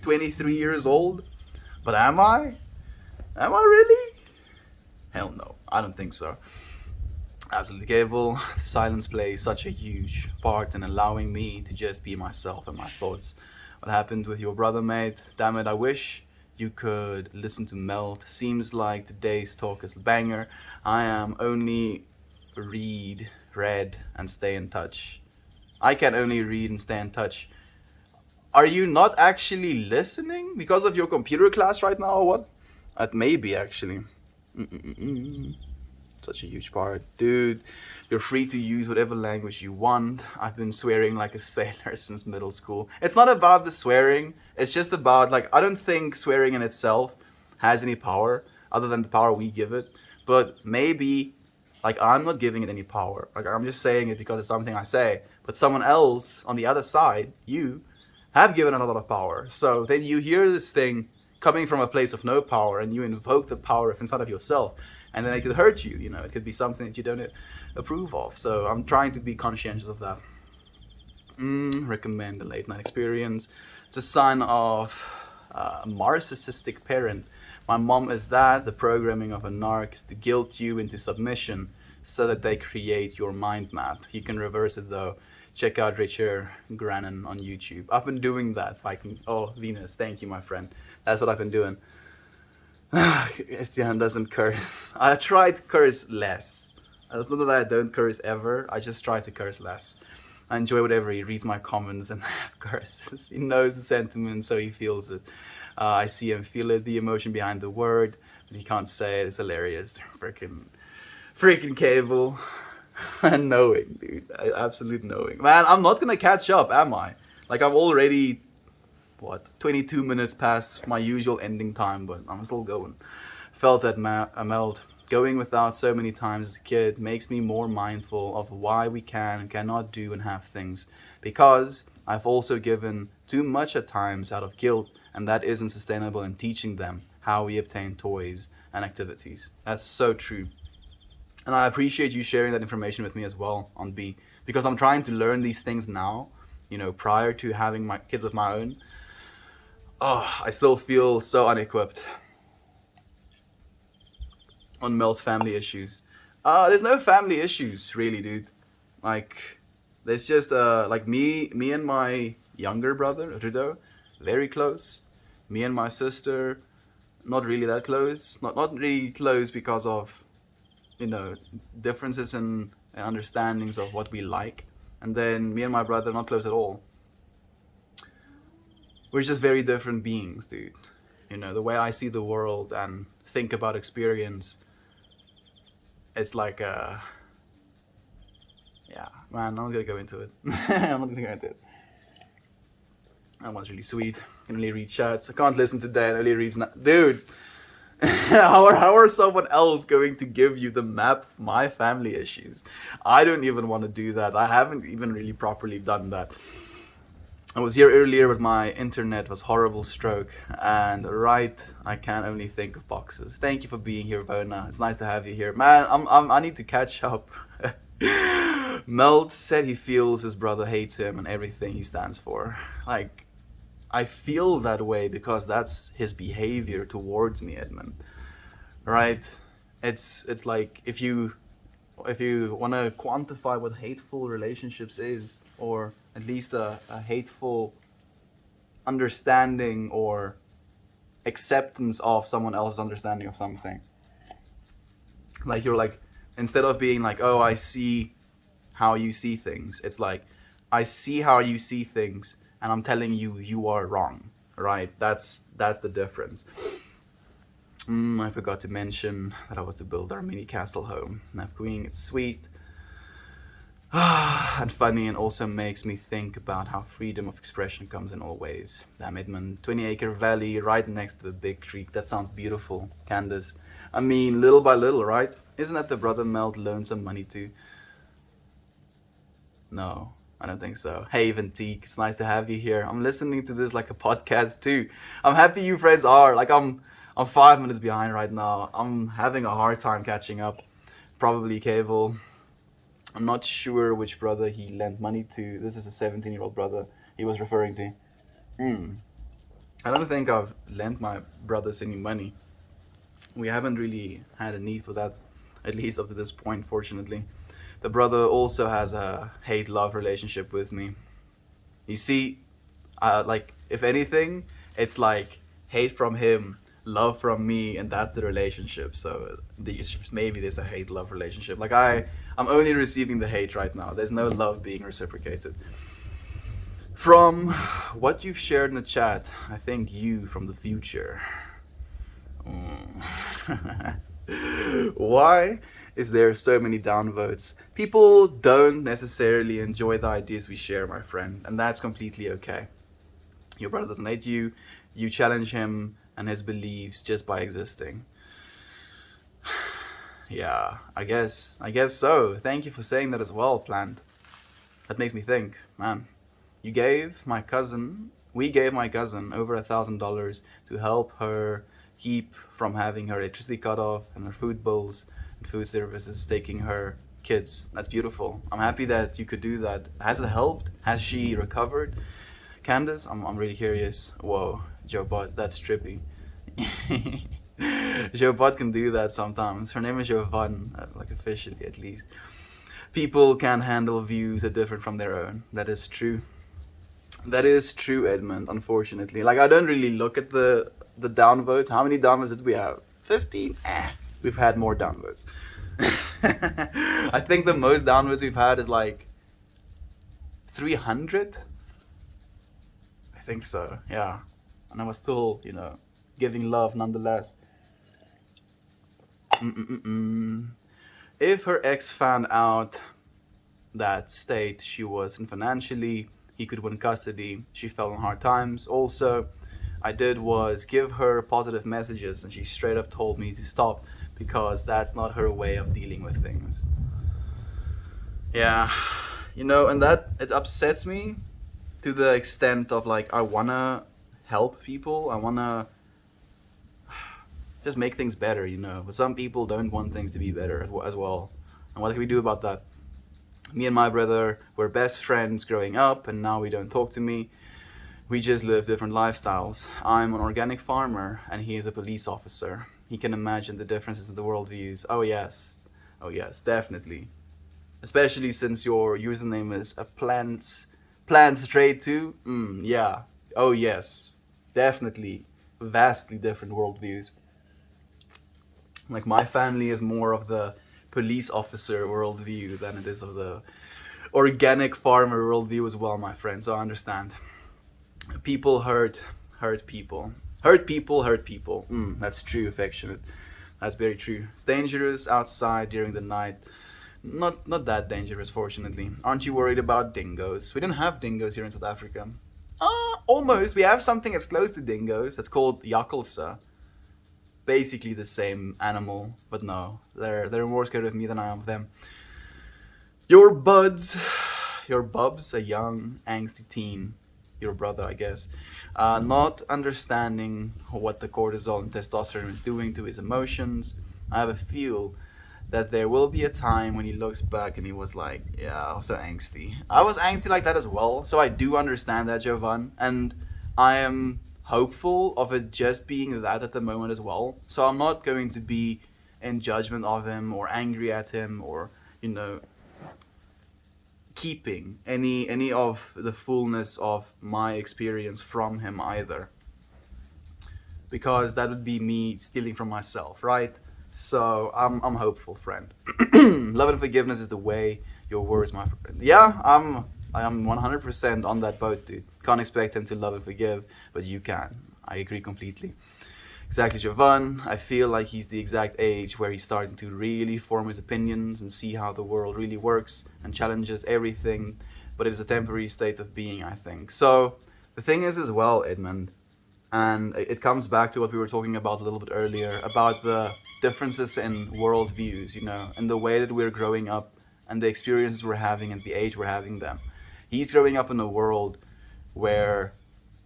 S1: 23 years old, but am I? Am I really? Hell no, I don't think so. Absolutely capable. Silence plays such a huge part in allowing me to just be myself and my thoughts. What happened with your brother, mate? Damn it, I wish you could listen to Melt. Seems like today's talk is a banger. I am only read, and stay in touch. I can only read and stay in touch. Are you not actually listening because of your computer class right now or what? That may be actually. Mm-mm-mm. Such a huge part. Dude, you're free to use whatever language you want. I've been swearing like a sailor since middle school. It's not about the swearing, it's just about, like, I don't think swearing in itself has any power other than the power we give it. But maybe, like, I'm not giving it any power. Like, I'm just saying it because it's something I say. But someone else on the other side, you, have given it a lot of power. So then you hear this thing coming from a place of no power and you invoke the power of inside of yourself, and then it could hurt you. It could be something that you don't approve of. So I'm trying to be conscientious of that. Recommend a late night experience. It's a sign of a narcissistic parent. My mom is that. The programming of a narc is to guilt you into submission so that they create your mind map. You can reverse it though. Check out Richard Grannon on YouTube. I've been doing that. Oh, Venus, thank you, my friend. That's what I've been doing. Estian doesn't curse. I try to curse less. It's not that I don't curse ever. I just try to curse less. I enjoy whatever he reads my comments and have curses. He knows the sentiment, so he feels it. I see him feel it, the emotion behind the word, but he can't say it. It's hilarious. Freaking cable. And knowing, dude. Absolute knowing. Man, I'm not gonna catch up, am I? Like, I'm already, 22 minutes past my usual ending time, but I'm still going. Felt that melt. Going without so many times as a kid makes me more mindful of why we can and cannot do and have things. Because I've also given too much at times out of guilt, and that isn't sustainable in teaching them how we obtain toys and activities. That's so true. And I appreciate you sharing that information with me as well on B, because I'm trying to learn these things now, prior to having my kids of my own. Oh, I still feel so unequipped on Mel's family issues. There's no family issues, really, dude. Like, there's just, like, me and my younger brother, Rudo, very close. Me and my sister, not really that close. Not really close because of, differences in understandings of what we like. And then me and my brother, not close at all. We're just very different beings, dude. The way I see the world and think about experience, it's like, yeah, man, I'm not gonna go into it. I'm not gonna go into it. That one's really sweet. I can only read chats. I can't listen today and only reads dude. how are someone else going to give you the map of my family issues? I don't even want to do that. I haven't even really properly done that. I was here earlier, but my internet was horrible stroke, and I can only think of boxes. Thank you for being here, Vona. It's nice to have you here, man. I need to catch up. Meld said he feels his brother hates him and everything he stands for. Like, I feel that way because that's his behavior towards me, Edmund. Right? It's like, if you want to quantify what hateful relationships is, or at least a hateful understanding or acceptance of someone else's understanding of something. Like, you're like, instead of being like, oh, I see how you see things, it's like, I see how you see things, and I'm telling you, you are wrong, right? That's the difference. I forgot to mention that I was to build our mini castle home. Napqueen, it's sweet. And funny, and also makes me think about how freedom of expression comes in all ways. Damn it, man. 20-acre valley right next to the big creek. That sounds beautiful, Candace. I mean, little by little, right? Isn't that the brother Meld loaned some money to? No. I don't think so. Hey, Ventique, it's nice to have you here. I'm listening to this like a podcast too. I'm happy you friends are. I'm 5 minutes behind right now. I'm having a hard time catching up. Probably Cable. I'm not sure which brother he lent money to. This is a 17-year-old brother he was referring to. Hmm. I don't think I've lent my brothers any money. We haven't really had a need for that, at least up to this point, fortunately. The brother also has a hate love relationship with me. You see, like, if anything, it's like hate from him, love from me, and that's the relationship. So maybe there's a hate love relationship. Like, I'm only receiving the hate right now. There's no love being reciprocated. From what you've shared in the chat, I think you from the future. Mm. Why is there so many downvotes? People don't necessarily enjoy the ideas we share, my friend, and that's completely okay. Your brother doesn't hate you. You challenge him and his beliefs just by existing. Yeah, I guess so. Thank you for saying that as well, Plant. That makes me think, man. We gave my cousin over $1,000 to help her keep from having her electricity cut off and her food bills and food services taking her kids. That's beautiful. I'm happy that you could do that. Has it helped? Has she recovered? Candace, I'm really curious. Whoa, Joe Bot, that's trippy. Joe Bot can do that sometimes. Her name is Jovan, like officially at least. People can handle views that differ from their own. That is true. That is true, Edmund. Unfortunately, like I don't really look at the downvotes. How many downvotes did we have? 15. We've had more downvotes. I think the most downvotes we've had is like 300. I think so. Yeah, and I was still, giving love nonetheless. Mm-mm-mm. If her ex found out that state she was in financially, he could win custody. She fell in hard times. Also, I did was give her positive messages, and she straight up told me to stop because that's not her way of dealing with things. Yeah, and that it upsets me to the extent of like I wanna help people. I wanna just make things better, But some people don't want things to be better as well. And what can we do about that? Me and my brother were best friends growing up, and now we don't talk to me. We just live different lifestyles. I'm an organic farmer, and he is a police officer. He can imagine the differences in the worldviews. Oh yes. Oh yes, definitely. Especially since your username is a plants trade too. Yeah. Oh yes. Definitely. Vastly different worldviews. Like my family is more of the police officer worldview than it is of the organic farmer worldview as well, my friend. So I understand. People hurt people. Hurt people hurt people. That's true, affectionate. That's very true. It's dangerous outside during the night. Not that dangerous, fortunately. Aren't you worried about dingoes? We don't have dingoes here in South Africa. Almost. We have something that's close to dingoes. That's called yakulsa. Basically the same animal, but no, they're more scared of me than I am of them. Your bubs, a young angsty teen, your brother, I guess, not understanding what the cortisol and testosterone is doing to his emotions. I have a feel that there will be a time when he looks back and he was like, yeah, I was so angsty. I was angsty like that as well, so I do understand that, Jovan, and I am hopeful of it just being that at the moment as well. So I'm not going to be in judgment of him or angry at him or, keeping any of the fullness of my experience from him either. Because that would be me stealing from myself, right? So I'm hopeful, friend. Love and forgiveness is the way. Your words, my friend. Yeah, I am 100% on that boat, dude. Can't expect him to love and forgive, but you can. I agree completely. Exactly, Jovan. I feel like he's the exact age where he's starting to really form his opinions and see how the world really works and challenges everything. But it is a temporary state of being, I think. So the thing is as well, Edmund, and it comes back to what we were talking about a little bit earlier about the differences in worldviews, and the way that we're growing up and the experiences we're having and the age we're having them. He's growing up in a world where,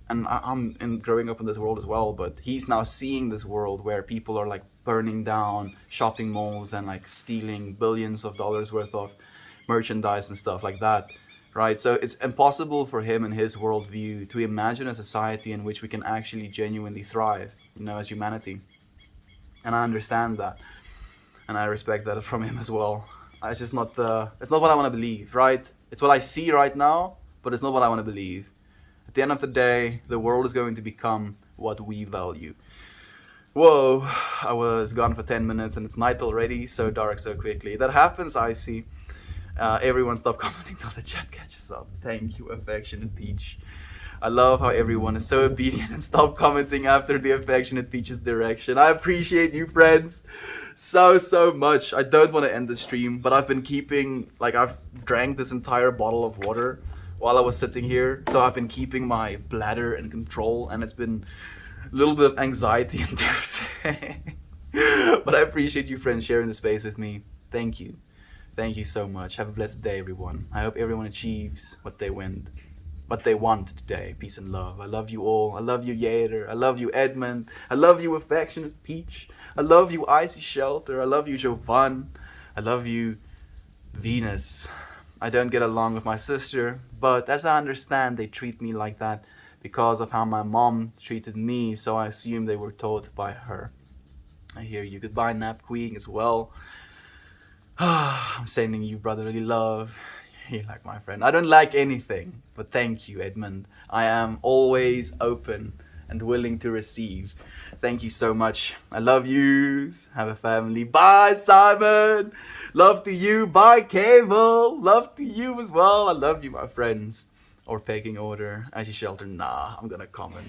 S1: and I'm growing up in this world as well, but he's now seeing this world where people are like burning down shopping malls and like stealing billions of dollars worth of merchandise and stuff like that, right? So it's impossible for him and his worldview to imagine a society in which we can actually genuinely thrive, as humanity. And I understand that, and I respect that from him as well. It's not what I want to believe, right? It's what I see right now, but it's not what I want to believe. At the end of the day, the world is going to become what we value. Whoa, I was gone for 10 minutes and it's night already, so dark so quickly. That happens, I see. Everyone stop commenting till the chat catches up. Thank you, Affectionate Peach. I love how everyone is so obedient and stop commenting after the Affectionate Peach's direction. I appreciate you, friends, so much. I don't want to end the stream, but I've drank this entire bottle of water while I was sitting here, so I've been keeping my bladder in control, and it's been a little bit of anxiety inducing. But I appreciate you, friends, sharing the space with me. Thank you. Thank you so much. Have a blessed day, everyone. I hope everyone achieves what they want today. Peace and love. I love you all. I love you, Yader. I love you, Edmund. I love you, Affectionate Peach. I love you, Icy Shelter. I love you, Jovan. I love you, Venus. I don't get along with my sister, but as I understand, they treat me like that because of how my mom treated me, so I assume they were taught by her. I hear you. Goodbye, Nap Queen, as well. I'm sending you brotherly love. You're like my friend. I don't like anything, but thank you, Edmund. I am always open and willing to receive. Thank you so much. I love yous. Have a family. Bye, Simon. Love to you. Bye, Cable. Love to you as well. I love you, my friends. Or pecking order. Icy Shelter. Nah, I'm gonna comment.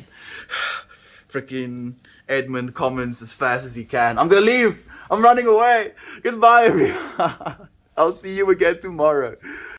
S1: Freaking Edmund comments as fast as he can. I'm gonna leave. I'm running away. Goodbye, everyone. I'll see you again tomorrow.